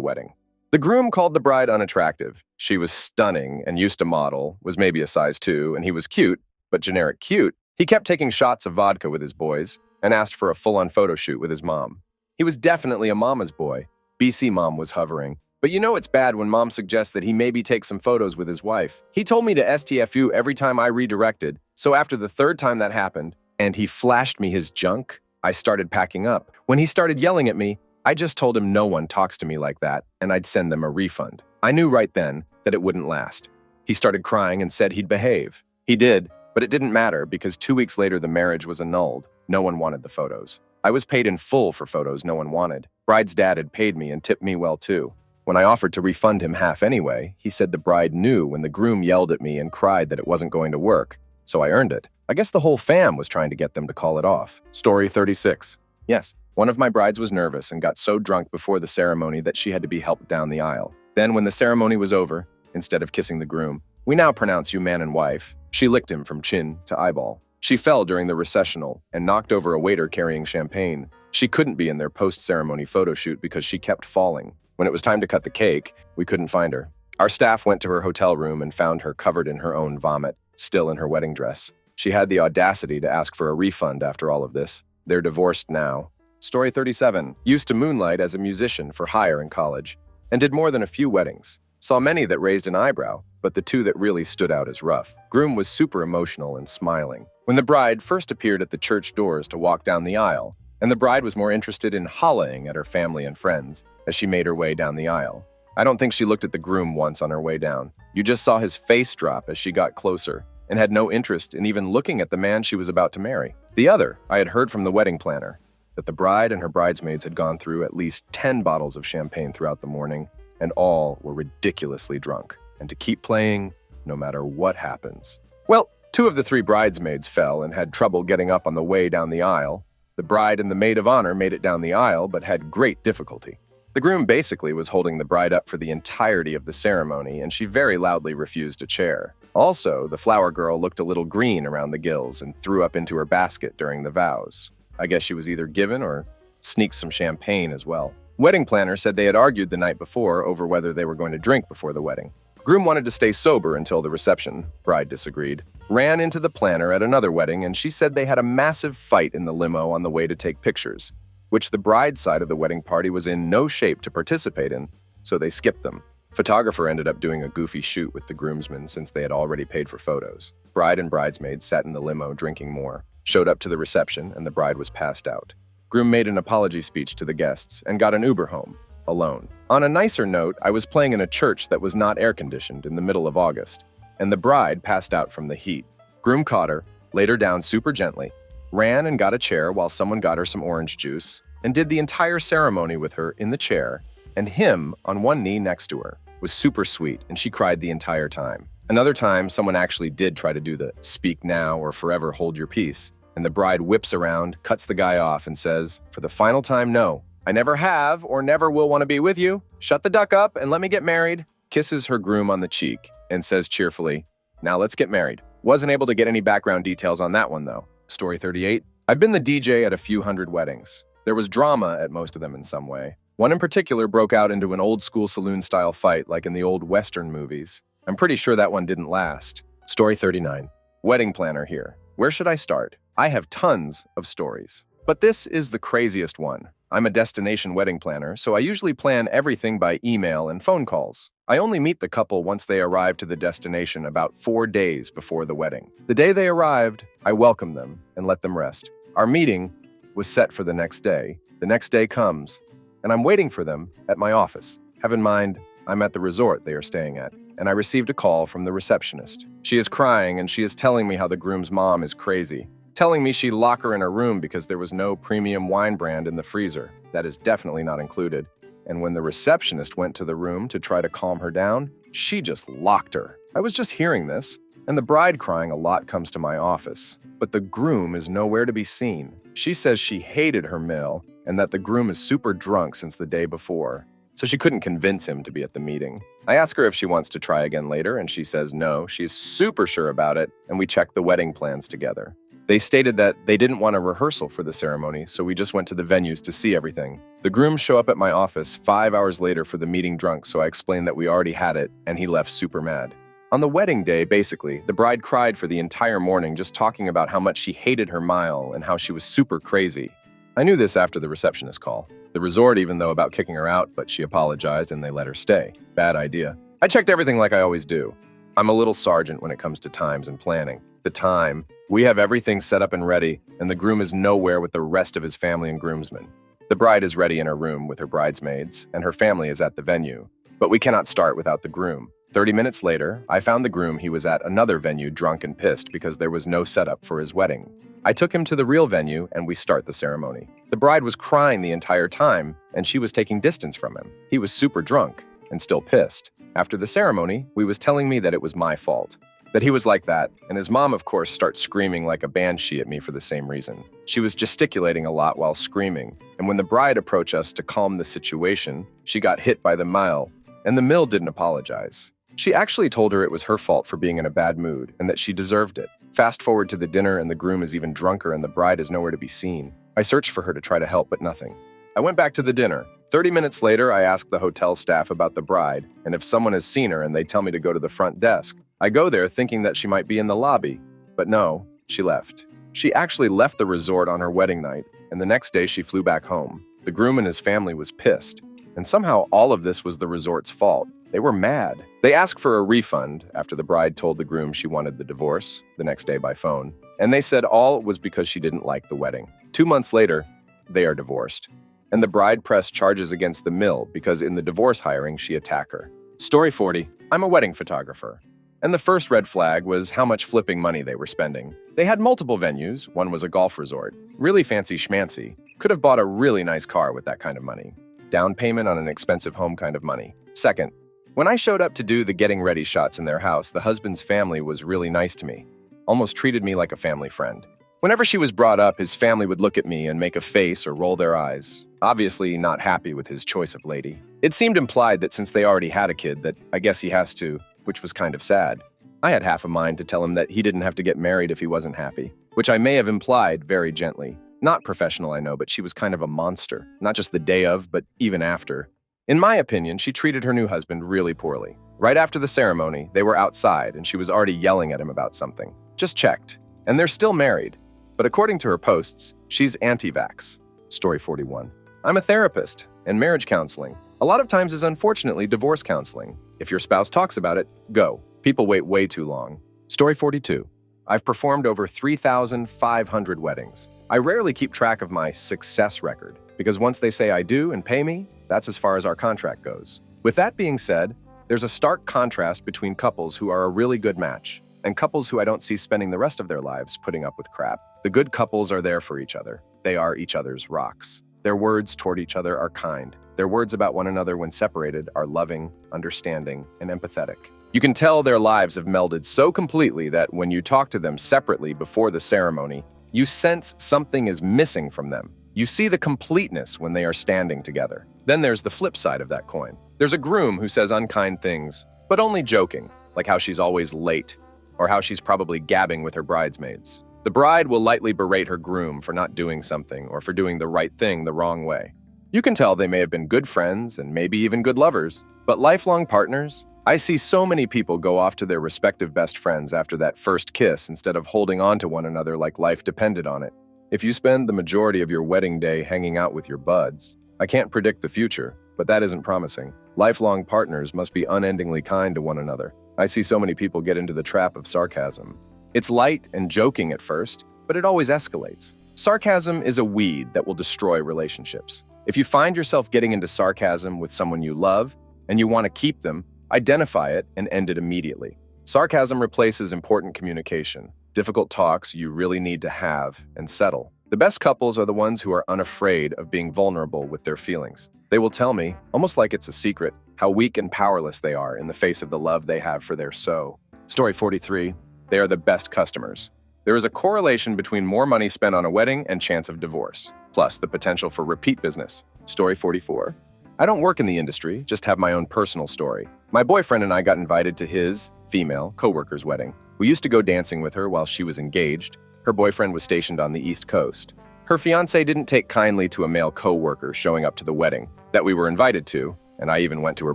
wedding. The groom called the bride unattractive. She was stunning and used to model, was maybe a size 2, and he was cute, but generic cute. He kept taking shots of vodka with his boys and asked for a full-on photo shoot with his mom. He was definitely a mama's boy. BC mom was hovering. But you know it's bad when mom suggests that he maybe take some photos with his wife. He told me to STFU every time I redirected, so after the 3rd time that happened, and he flashed me his junk, I started packing up. When he started yelling at me, I just told him no one talks to me like that, and I'd send them a refund. I knew right then that it wouldn't last. He started crying and said he'd behave. He did, but it didn't matter because 2 weeks later the marriage was annulled. No one wanted the photos. I was paid in full for photos no one wanted. Bride's dad had paid me and tipped me well too. When I offered to refund him half anyway, he said the bride knew when the groom yelled at me and cried that it wasn't going to work, so I earned it. I guess the whole fam was trying to get them to call it off. Story 36. Yes, one of my brides was nervous and got so drunk before the ceremony that she had to be helped down the aisle. Then when the ceremony was over, instead of kissing the groom, we now pronounce you man and wife, she licked him from chin to eyeball. She fell during the recessional and knocked over a waiter carrying champagne. She couldn't be in their post-ceremony photo shoot because she kept falling. When it was time to cut the cake, we couldn't find her. Our staff went to her hotel room and found her covered in her own vomit, still in her wedding dress. She had the audacity to ask for a refund after all of this. They're divorced now. Story 37. Used to moonlight as a musician for hire in college, and did more than a few weddings. Saw many that raised an eyebrow, but the 2 that really stood out as rough. Groom was super emotional and smiling. When the bride first appeared at the church doors to walk down the aisle, and the bride was more interested in hollering at her family and friends as she made her way down the aisle. I don't think she looked at the groom once on her way down. You just saw his face drop as she got closer, and had no interest in even looking at the man she was about to marry. The other, I had heard from the wedding planner, that the bride and her bridesmaids had gone through at least 10 bottles of champagne throughout the morning, and all were ridiculously drunk, and to keep playing no matter what happens. Well, 2 of the 3 bridesmaids fell and had trouble getting up on the way down the aisle. The bride and the maid of honor made it down the aisle, but had great difficulty. The groom basically was holding the bride up for the entirety of the ceremony, and she very loudly refused a chair. Also, the flower girl looked a little green around the gills and threw up into her basket during the vows. I guess she was either given or sneaked some champagne as well. Wedding planner said they had argued the night before over whether they were going to drink before the wedding. Groom wanted to stay sober until the reception. Bride disagreed. Ran into the planner at another wedding, and she said they had a massive fight in the limo on the way to take pictures, which the bride's side of the wedding party was in no shape to participate in, so they skipped them. Photographer ended up doing a goofy shoot with the groomsmen since they had already paid for photos. Bride and bridesmaids sat in the limo drinking more, showed up to the reception, and the bride was passed out. Groom made an apology speech to the guests and got an Uber home, alone. On a nicer note, I was playing in a church that was not air-conditioned in the middle of August, and the bride passed out from the heat. Groom caught her, laid her down super gently, ran and got a chair while someone got her some orange juice, and did the entire ceremony with her in the chair, and him on one knee next to her. Was super sweet, and she cried the entire time. Another time, someone actually did try to do the speak now or forever hold your peace, and the bride whips around, cuts the guy off, and says, for the final time, no. I never have or never will want to be with you. Shut the duck up and let me get married. Kisses her groom on the cheek and says cheerfully, now let's get married. Wasn't able to get any background details on that one though. Story 38. I've been the DJ at a few hundred weddings. There was drama at most of them in some way. One in particular broke out into an old school saloon-style fight like in the old Western movies. I'm pretty sure that one didn't last. Story 39. Wedding planner here. Where should I start? I have tons of stories, but this is the craziest one. I'm a destination wedding planner, so I usually plan everything by email and phone calls. I only meet the couple once they arrive to the destination about 4 days before the wedding. The day they arrived, I welcome them and let them rest. Our meeting was set for the next day. The next day comes, and I'm waiting for them at my office. Have in mind, I'm at the resort they are staying at, and I received a call from the receptionist. She is crying, and she is telling me how the groom's mom is crazy, telling me she'd lock her in her room because there was no premium wine brand in the freezer. That is definitely not included. And when the receptionist went to the room to try to calm her down, she just locked her. I was just hearing this, and the bride crying a lot comes to my office, but the groom is nowhere to be seen. She says she hated her meal and that the groom is super drunk since the day before, so she couldn't convince him to be at the meeting. I ask her if she wants to try again later, and she says no, she's super sure about it, and we checked the wedding plans together. They stated that they didn't want a rehearsal for the ceremony, so we just went to the venues to see everything. The grooms show up at my office 5 hours later for the meeting drunk, so I explained that we already had it, and he left super mad. On the wedding day, basically, the bride cried for the entire morning just talking about how much she hated her mile and how she was super crazy. I knew this after the receptionist call. The resort even though about kicking her out, but she apologized and they let her stay. Bad idea. I checked everything like I always do. I'm a little sergeant when it comes to times and planning. The time, we have everything set up and ready, and the groom is nowhere with the rest of his family and groomsmen. The bride is ready in her room with her bridesmaids, and her family is at the venue. But we cannot start without the groom. 30 minutes later, I found the groom. He was at another venue drunk and pissed because there was no setup for his wedding. I took him to the real venue and we start the ceremony. The bride was crying the entire time and she was taking distance from him. He was super drunk and still pissed. After the ceremony, he was telling me that it was my fault, that he was like that, and his mom, of course, starts screaming like a banshee at me for the same reason. She was gesticulating a lot while screaming, and when the bride approached us to calm the situation, she got hit by the mile, and the mill didn't apologize. She actually told her it was her fault for being in a bad mood and that she deserved it. Fast forward to the dinner and the groom is even drunker and the bride is nowhere to be seen. I searched for her to try to help, but nothing. I went back to the dinner. 30 minutes later, I asked the hotel staff about the bride and if someone has seen her and they tell me to go to the front desk. I go there thinking that she might be in the lobby, but no, she left. She actually left the resort on her wedding night and the next day she flew back home. The groom and his family was pissed, and somehow all of this was the resort's fault. They were mad. They asked for a refund after the bride told the groom she wanted the divorce the next day by phone, and they said all was because she didn't like the wedding. 2 months later, they are divorced, and the bride pressed charges against the mill because in the divorce hiring, she attacked her. Story 40. I'm a wedding photographer, and the first red flag was how much flipping money they were spending. They had multiple venues. One was a golf resort. Really fancy schmancy. Could have bought a really nice car with that kind of money. Down payment on an expensive home kind of money. Second, when I showed up to do the getting ready shots in their house, the husband's family was really nice to me, almost treated me like a family friend. Whenever she was brought up, his family would look at me and make a face or roll their eyes, obviously not happy with his choice of lady. It seemed implied that since they already had a kid that I guess he has to, which was kind of sad. I had half a mind to tell him that he didn't have to get married if he wasn't happy, which I may have implied very gently. Not professional, I know, but she was kind of a monster, not just the day of, but even after. In my opinion, she treated her new husband really poorly. Right after the ceremony, they were outside and she was already yelling at him about something. Just checked. And they're still married. But according to her posts, she's anti-vax. Story 41. I'm a therapist, and marriage counseling a lot of times is unfortunately divorce counseling. If your spouse talks about it, go. People wait way too long. Story 42. I've performed over 3,500 weddings. I rarely keep track of my success record, because once they say I do and pay me, that's as far as our contract goes. With that being said, there's a stark contrast between couples who are a really good match and couples who I don't see spending the rest of their lives putting up with crap. The good couples are there for each other. They are each other's rocks. Their words toward each other are kind. Their words about one another when separated are loving, understanding, and empathetic. You can tell their lives have melded so completely that when you talk to them separately before the ceremony, you sense something is missing from them. You see the completeness when they are standing together. Then there's the flip side of that coin. There's a groom who says unkind things, but only joking, like how she's always late, or how she's probably gabbing with her bridesmaids. The bride will lightly berate her groom for not doing something or for doing the right thing the wrong way. You can tell they may have been good friends and maybe even good lovers, but lifelong partners? I see so many people go off to their respective best friends after that first kiss instead of holding on to one another like life depended on it. If you spend the majority of your wedding day hanging out with your buds, I can't predict the future, but that isn't promising. Lifelong partners must be unendingly kind to one another. I see so many people get into the trap of sarcasm. It's light and joking at first, but it always escalates. Sarcasm is a weed that will destroy relationships. If you find yourself getting into sarcasm with someone you love and you want to keep them, identify it and end it immediately. Sarcasm replaces important communication, difficult talks you really need to have and settle. The best couples are the ones who are unafraid of being vulnerable with their feelings. They will tell me, almost like it's a secret, how weak and powerless they are in the face of the love they have for their so. Story 43. They are the best customers. There is a correlation between more money spent on a wedding and chance of divorce, plus the potential for repeat business. Story 44. I don't work in the industry, just have my own personal story. My boyfriend and I got invited to his, female, coworker's wedding. We used to go dancing with her while she was engaged. Her boyfriend was stationed on the East Coast. Her fiancé didn't take kindly to a male coworker showing up to the wedding that we were invited to, and I even went to her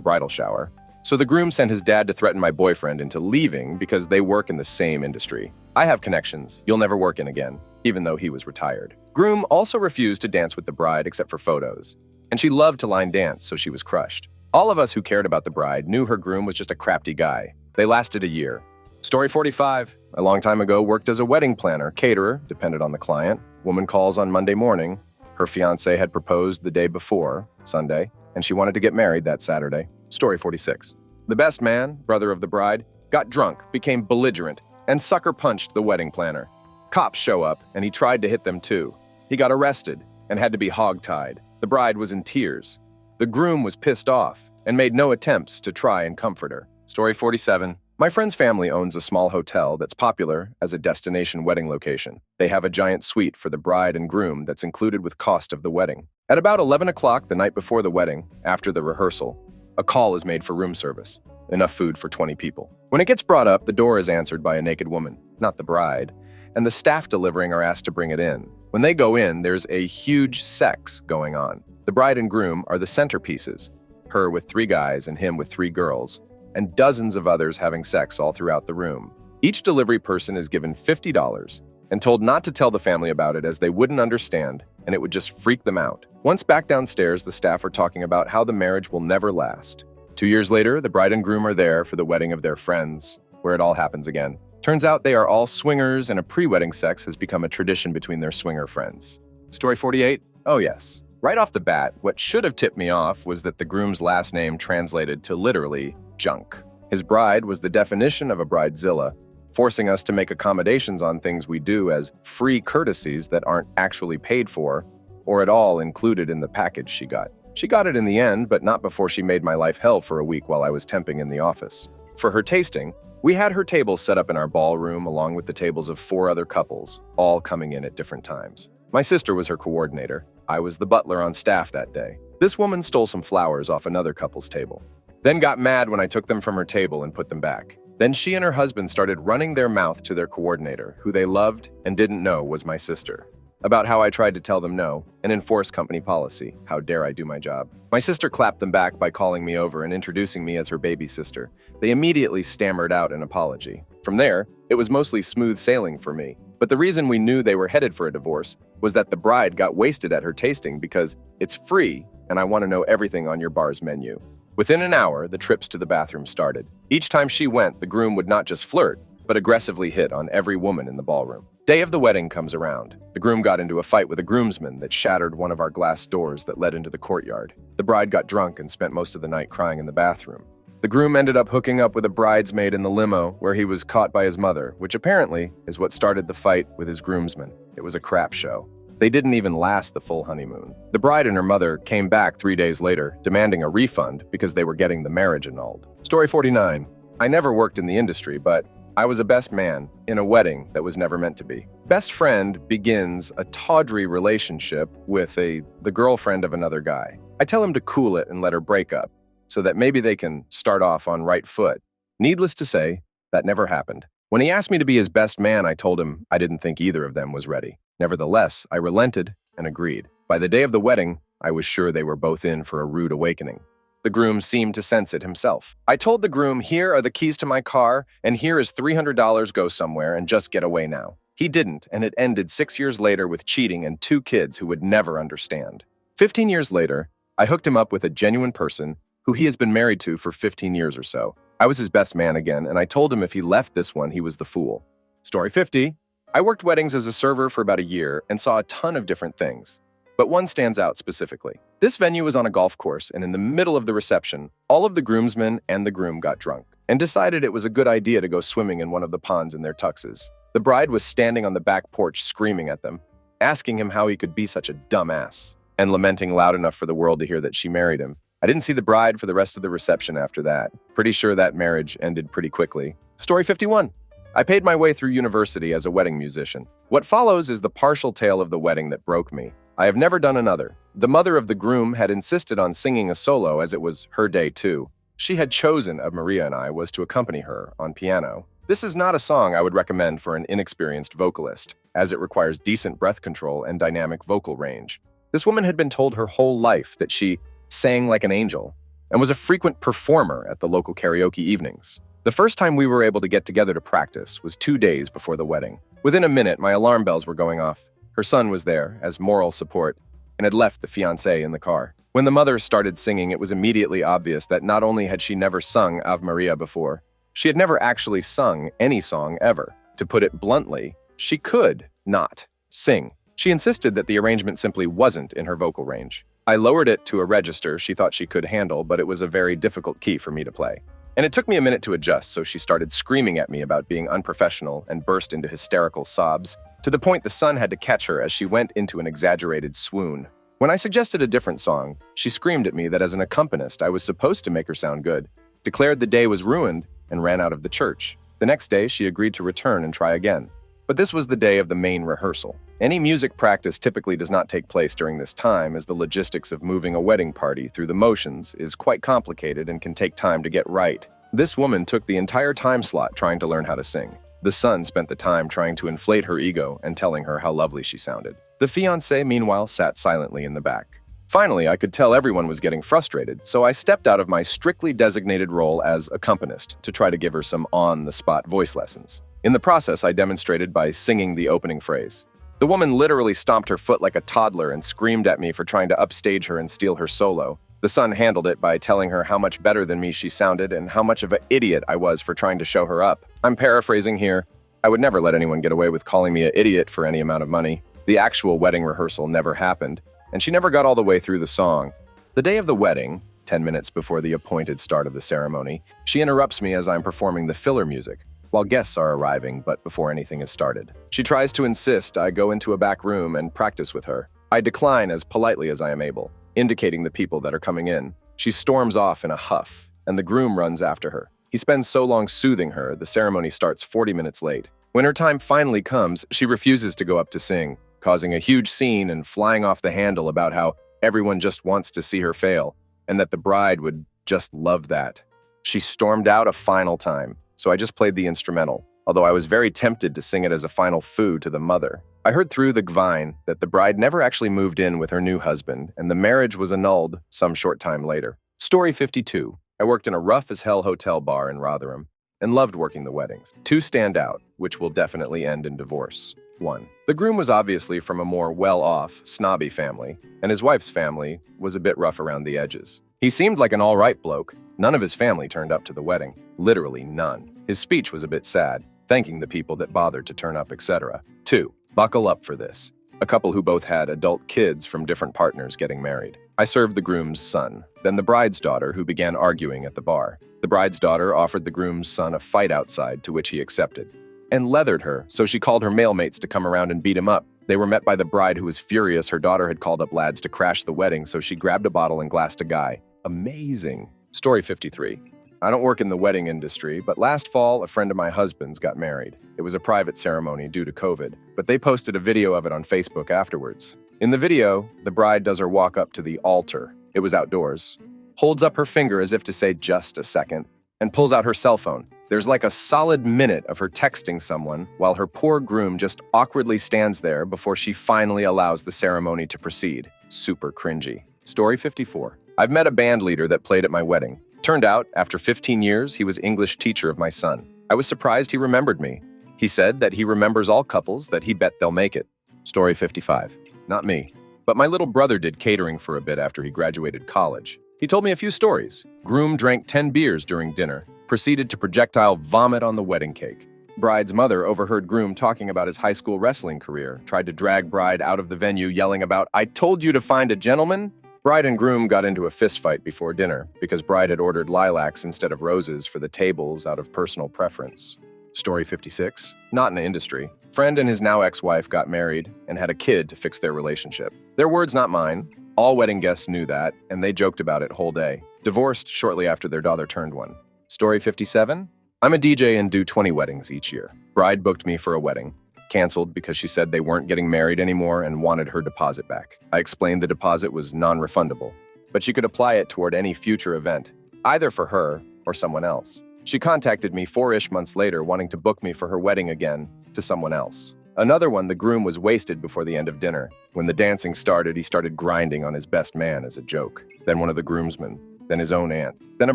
bridal shower. So the groom sent his dad to threaten my boyfriend into leaving because they work in the same industry. I have connections you'll never work in again, even though he was retired. Groom also refused to dance with the bride except for photos, and she loved to line dance, so she was crushed. All of us who cared about the bride knew her groom was just a crafty guy. They lasted a year. Story 45. A long time ago, worked as a wedding planner, caterer, depended on the client. Woman calls on Monday morning. Her fiancé had proposed the day before, Sunday, and she wanted to get married that Saturday. Story 46. The best man, brother of the bride, got drunk, became belligerent, and sucker punched the wedding planner. Cops show up, and he tried to hit them too. He got arrested and had to be hogtied. The bride was in tears. The groom was pissed off and made no attempts to try and comfort her. Story 47. My friend's family owns a small hotel that's popular as a destination wedding location. They have a giant suite for the bride and groom that's included with cost of the wedding. At about 11 o'clock the night before the wedding, after the rehearsal, a call is made for room service. Enough food for 20 people. When it gets brought up, the door is answered by a naked woman, not the bride, and the staff delivering are asked to bring it in. When they go in, there's a huge sex going on. The bride and groom are the centerpieces, her with 3 guys and him with 3 girls, and dozens of others having sex all throughout the room. Each delivery person is given $50 and told not to tell the family about it as they wouldn't understand and it would just freak them out. Once back downstairs, the staff are talking about how the marriage will never last. 2 years later, the bride and groom are there for the wedding of their friends, where it all happens again. Turns out they are all swingers and a pre-wedding sex has become a tradition between their swinger friends. Story 48. Oh yes. Right off the bat, what should have tipped me off was that the groom's last name translated to literally junk. His bride was the definition of a bridezilla, forcing us to make accommodations on things we do as free courtesies that aren't actually paid for or at all included in the package she got. She got it in the end, but not before she made my life hell for a week while I was temping in the office. For her tasting, we had her table set up in our ballroom along with the tables of 4 other couples, all coming in at different times. My sister was her coordinator. I was the butler on staff that day. This woman stole some flowers off another couple's table, then got mad when I took them from her table and put them back. Then she and her husband started running their mouth to their coordinator, who they loved and didn't know was my sister, about how I tried to tell them no and enforce company policy. How dare I do my job? My sister clapped them back by calling me over and introducing me as her baby sister. They immediately stammered out an apology. From there, it was mostly smooth sailing for me. But the reason we knew they were headed for a divorce was that the bride got wasted at her tasting because it's free and I want to know everything on your bar's menu. Within an hour, the trips to the bathroom started. Each time she went, the groom would not just flirt, but aggressively hit on every woman in the ballroom. Day of the wedding comes around. The groom got into a fight with a groomsman that shattered one of our glass doors that led into the courtyard. The bride got drunk and spent most of the night crying in the bathroom. The groom ended up hooking up with a bridesmaid in the limo where he was caught by his mother, which apparently is what started the fight with his groomsman. It was a crap show. They didn't even last the full honeymoon. The bride and her mother came back 3 days later, demanding a refund because they were getting the marriage annulled. Story 49. I never worked in the industry, but I was a best man in a wedding that was never meant to be. Best friend begins a tawdry relationship with the girlfriend of another guy. I tell him to cool it and let her break up so that maybe they can start off on right foot. Needless to say, that never happened. When he asked me to be his best man, I told him I didn't think either of them was ready. Nevertheless, I relented and agreed. By the day of the wedding, I was sure they were both in for a rude awakening. The groom seemed to sense it himself. I told the groom, here are the keys to my car, and here is $300, go somewhere and just get away now. He didn't, and it ended 6 years later with cheating and 2 kids who would never understand. 15 years later, I hooked him up with a genuine person who he has been married to for 15 years or so. I was his best man again, and I told him if he left this one, he was the fool. Story 50. I worked weddings as a server for about a year and saw a ton of different things, but one stands out specifically. This venue was on a golf course, and in the middle of the reception, all of the groomsmen and the groom got drunk and decided it was a good idea to go swimming in one of the ponds in their tuxes. The bride was standing on the back porch screaming at them, asking him how he could be such a dumbass, and lamenting loud enough for the world to hear that she married him. I didn't see the bride for the rest of the reception after that. Pretty sure that marriage ended pretty quickly. Story 51. I paid my way through university as a wedding musician. What follows is the partial tale of the wedding that broke me. I have never done another. The mother of the groom had insisted on singing a solo as it was her day too. She had chosen Maria and I was to accompany her on piano. This is not a song I would recommend for an inexperienced vocalist, as it requires decent breath control and dynamic vocal range. This woman had been told her whole life that she sang like an angel and was a frequent performer at the local karaoke evenings. The first time we were able to get together to practice was 2 days before the wedding. Within a minute, my alarm bells were going off. Her son was there as moral support and had left the fiancé in the car. When the mother started singing, it was immediately obvious that not only had she never sung Ave Maria before, she had never actually sung any song ever. To put it bluntly, she could not sing. She insisted that the arrangement simply wasn't in her vocal range. I lowered it to a register she thought she could handle, but it was a very difficult key for me to play. And it took me a minute to adjust, so she started screaming at me about being unprofessional and burst into hysterical sobs, to the point the son had to catch her as she went into an exaggerated swoon. When I suggested a different song, she screamed at me that as an accompanist I was supposed to make her sound good, declared the day was ruined, and ran out of the church. The next day, she agreed to return and try again. But this was the day of the main rehearsal. Any music practice typically does not take place during this time, as the logistics of moving a wedding party through the motions is quite complicated and can take time to get right. This woman took the entire time slot trying to learn how to sing. The son spent the time trying to inflate her ego and telling her how lovely she sounded. The fiancé, meanwhile, sat silently in the back. Finally, I could tell everyone was getting frustrated, so I stepped out of my strictly designated role as accompanist to try to give her some on-the-spot voice lessons. In the process, I demonstrated by singing the opening phrase. The woman literally stomped her foot like a toddler and screamed at me for trying to upstage her and steal her solo. The son handled it by telling her how much better than me she sounded and how much of an idiot I was for trying to show her up. I'm paraphrasing here. I would never let anyone get away with calling me an idiot for any amount of money. The actual wedding rehearsal never happened, and she never got all the way through the song. The day of the wedding, 10 minutes before the appointed start of the ceremony, she interrupts me as I'm performing the filler music, while guests are arriving but before anything is started. She tries to insist I go into a back room and practice with her. I decline as politely as I am able, indicating the people that are coming in. She storms off in a huff, and the groom runs after her. He spends so long soothing her, the ceremony starts 40 minutes late. When her time finally comes, she refuses to go up to sing, causing a huge scene and flying off the handle about how everyone just wants to see her fail, and that the bride would just love that. She stormed out a final time, so I just played the instrumental, although I was very tempted to sing it as a final foo to the mother. I heard through the gvine that the bride never actually moved in with her new husband, and the marriage was annulled some short time later. Story 52. I worked in a rough-as-hell hotel bar in Rotherham, and loved working the weddings. 2 stand out, which will definitely end in divorce. 1. The groom was obviously from a more well-off, snobby family, and his wife's family was a bit rough around the edges. He seemed like an all-right bloke. None of his family turned up to the wedding. Literally none. His speech was a bit sad, thanking the people that bothered to turn up, etc. 2. Buckle up for this. A couple who both had adult kids from different partners getting married. I served the groom's son, then the bride's daughter, who began arguing at the bar. The bride's daughter offered the groom's son a fight outside, to which he accepted, and leathered her, so she called her male mates to come around and beat him up. They were met by the bride, who was furious her daughter had called up lads to crash the wedding, so she grabbed a bottle and glassed a guy. Amazing. Story 53. I don't work in the wedding industry, but last fall, a friend of my husband's got married. It was a private ceremony due to COVID, but they posted a video of it on Facebook afterwards. In the video, the bride does her walk up to the altar. It was outdoors. Holds up her finger as if to say just a second, and pulls out her cell phone. There's like a solid minute of her texting someone while her poor groom just awkwardly stands there before she finally allows the ceremony to proceed. Super cringy. Story 54. I've met a band leader that played at my wedding. Turned out, after 15 years, he was English teacher of my son. I was surprised he remembered me. He said that he remembers all couples, that he bet they'll make it. Story 55. Not me. But my little brother did catering for a bit after he graduated college. He told me a few stories. Groom drank 10 beers during dinner, proceeded to projectile vomit on the wedding cake. Bride's mother overheard groom talking about his high school wrestling career, tried to drag bride out of the venue yelling about, "I told you to find a gentleman?" Bride and groom got into a fistfight before dinner because bride had ordered lilacs instead of roses for the tables out of personal preference. Story 56. Not in the industry. Friend and his now ex-wife got married and had a kid to fix their relationship. Their words, not mine. All wedding guests knew that, and they joked about it whole day. Divorced shortly after their daughter turned one. Story 57. I'm a DJ and do 20 weddings each year. Bride booked me for a wedding. Canceled because she said they weren't getting married anymore and wanted her deposit back. I explained the deposit was non-refundable, but she could apply it toward any future event, either for her or someone else. She contacted me 4-ish months later wanting to book me for her wedding again to someone else. Another one, the groom was wasted before the end of dinner. When the dancing started, he started grinding on his best man as a joke. Then one of the groomsmen, then his own aunt, then a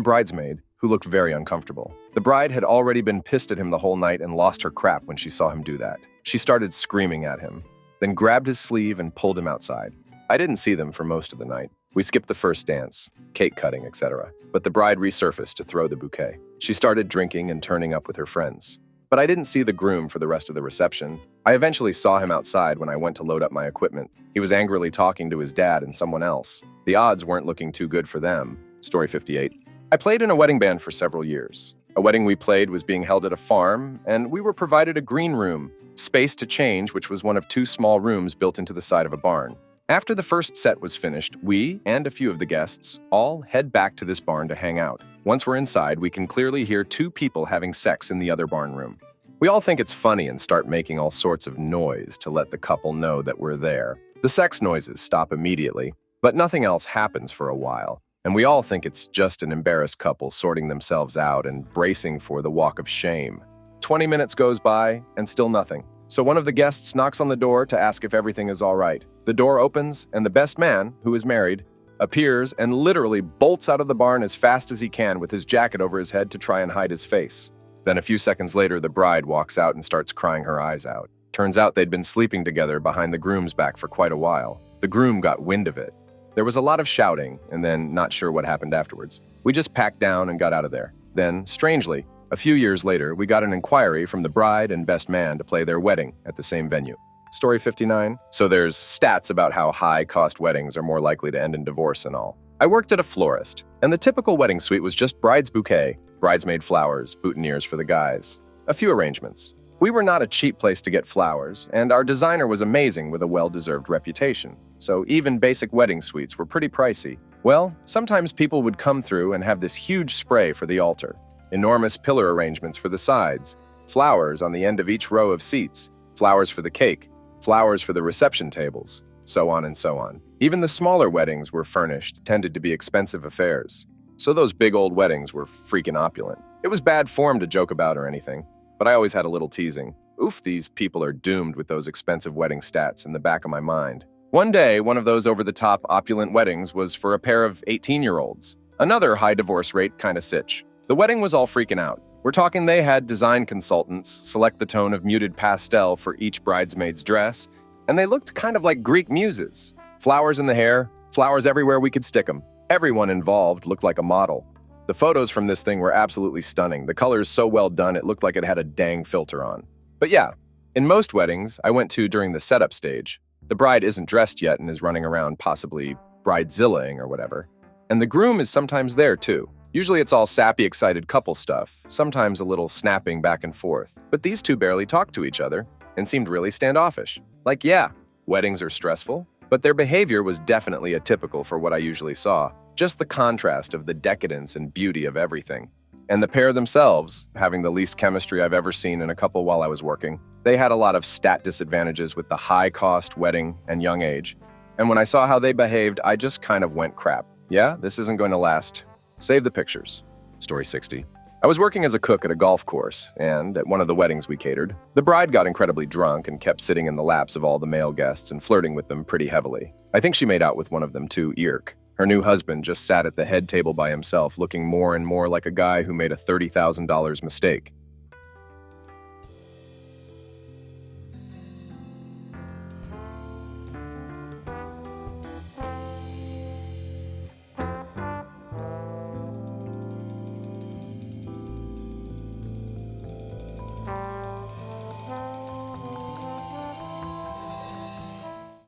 bridesmaid who looked very uncomfortable. The bride had already been pissed at him the whole night and lost her crap when she saw him do that. She started screaming at him, then grabbed his sleeve and pulled him outside. I didn't see them for most of the night. We skipped the first dance, cake cutting, etc. But the bride resurfaced to throw the bouquet. She started drinking and turning up with her friends. But I didn't see the groom for the rest of the reception. I eventually saw him outside when I went to load up my equipment. He was angrily talking to his dad and someone else. The odds weren't looking too good for them. Story 58. I played in a wedding band for several years. A wedding we played was being held at a farm, and we were provided a green room, space to change, which was one of 2 small rooms built into the side of a barn. After the first set was finished, we, and a few of the guests, all head back to this barn to hang out. Once we're inside, we can clearly hear 2 people having sex in the other barn room. We all think it's funny and start making all sorts of noise to let the couple know that we're there. The sex noises stop immediately, but nothing else happens for a while. And we all think it's just an embarrassed couple sorting themselves out and bracing for the walk of shame. 20 minutes goes by, and still nothing. So one of the guests knocks on the door to ask if everything is all right. The door opens, and the best man, who is married, appears and literally bolts out of the barn as fast as he can with his jacket over his head to try and hide his face. Then a few seconds later, the bride walks out and starts crying her eyes out. Turns out they'd been sleeping together behind the groom's back for quite a while. The groom got wind of it. There was a lot of shouting, and then not sure what happened afterwards. We just packed down and got out of there. Then, strangely, a few years later, we got an inquiry from the bride and best man to play their wedding at the same venue. Story 59. So there's stats about how high-cost weddings are more likely to end in divorce and all. I worked at a florist, and the typical wedding suite was just bride's bouquet, bridesmaid flowers, boutonnieres for the guys, a few arrangements. We were not a cheap place to get flowers, and our designer was amazing with a well-deserved reputation. So even basic wedding suites were pretty pricey. Well, sometimes people would come through and have this huge spray for the altar, enormous pillar arrangements for the sides, flowers on the end of each row of seats, flowers for the cake, flowers for the reception tables, so on and so on. Even the smaller weddings were furnished, tended to be expensive affairs. So those big old weddings were freaking opulent. It was bad form to joke about or anything, but I always had a little teasing. Oof, these people are doomed with those expensive wedding stats in the back of my mind. One day, one of those over-the-top opulent weddings was for a pair of 18-year-olds. Another high divorce rate kind of sitch. The wedding was all freaking out. We're talking they had design consultants select the tone of muted pastel for each bridesmaid's dress, and they looked kind of like Greek muses. Flowers in the hair, flowers everywhere we could stick them. Everyone involved looked like a model. The photos from this thing were absolutely stunning. The colors so well done it looked like it had a dang filter on. But yeah, in most weddings I went to during the setup stage, the bride isn't dressed yet and is running around possibly bridezillaing or whatever. And the groom is sometimes there too. Usually it's all sappy, excited couple stuff, sometimes a little snapping back and forth. But these two barely talked to each other and seemed really standoffish. Like, yeah, weddings are stressful, but their behavior was definitely atypical for what I usually saw. Just the contrast of the decadence and beauty of everything. And the pair themselves, having the least chemistry I've ever seen in a couple while I was working. They had a lot of stat disadvantages with the high-cost wedding and young age. And when I saw how they behaved, I just kind of went crap. Yeah, this isn't going to last. Save the pictures. Story 60. I was working as a cook at a golf course, and at one of the weddings we catered, the bride got incredibly drunk and kept sitting in the laps of all the male guests and flirting with them pretty heavily. I think she made out with one of them too, Irk. Her new husband just sat at the head table by himself, looking more and more like a guy who made a $30,000 mistake.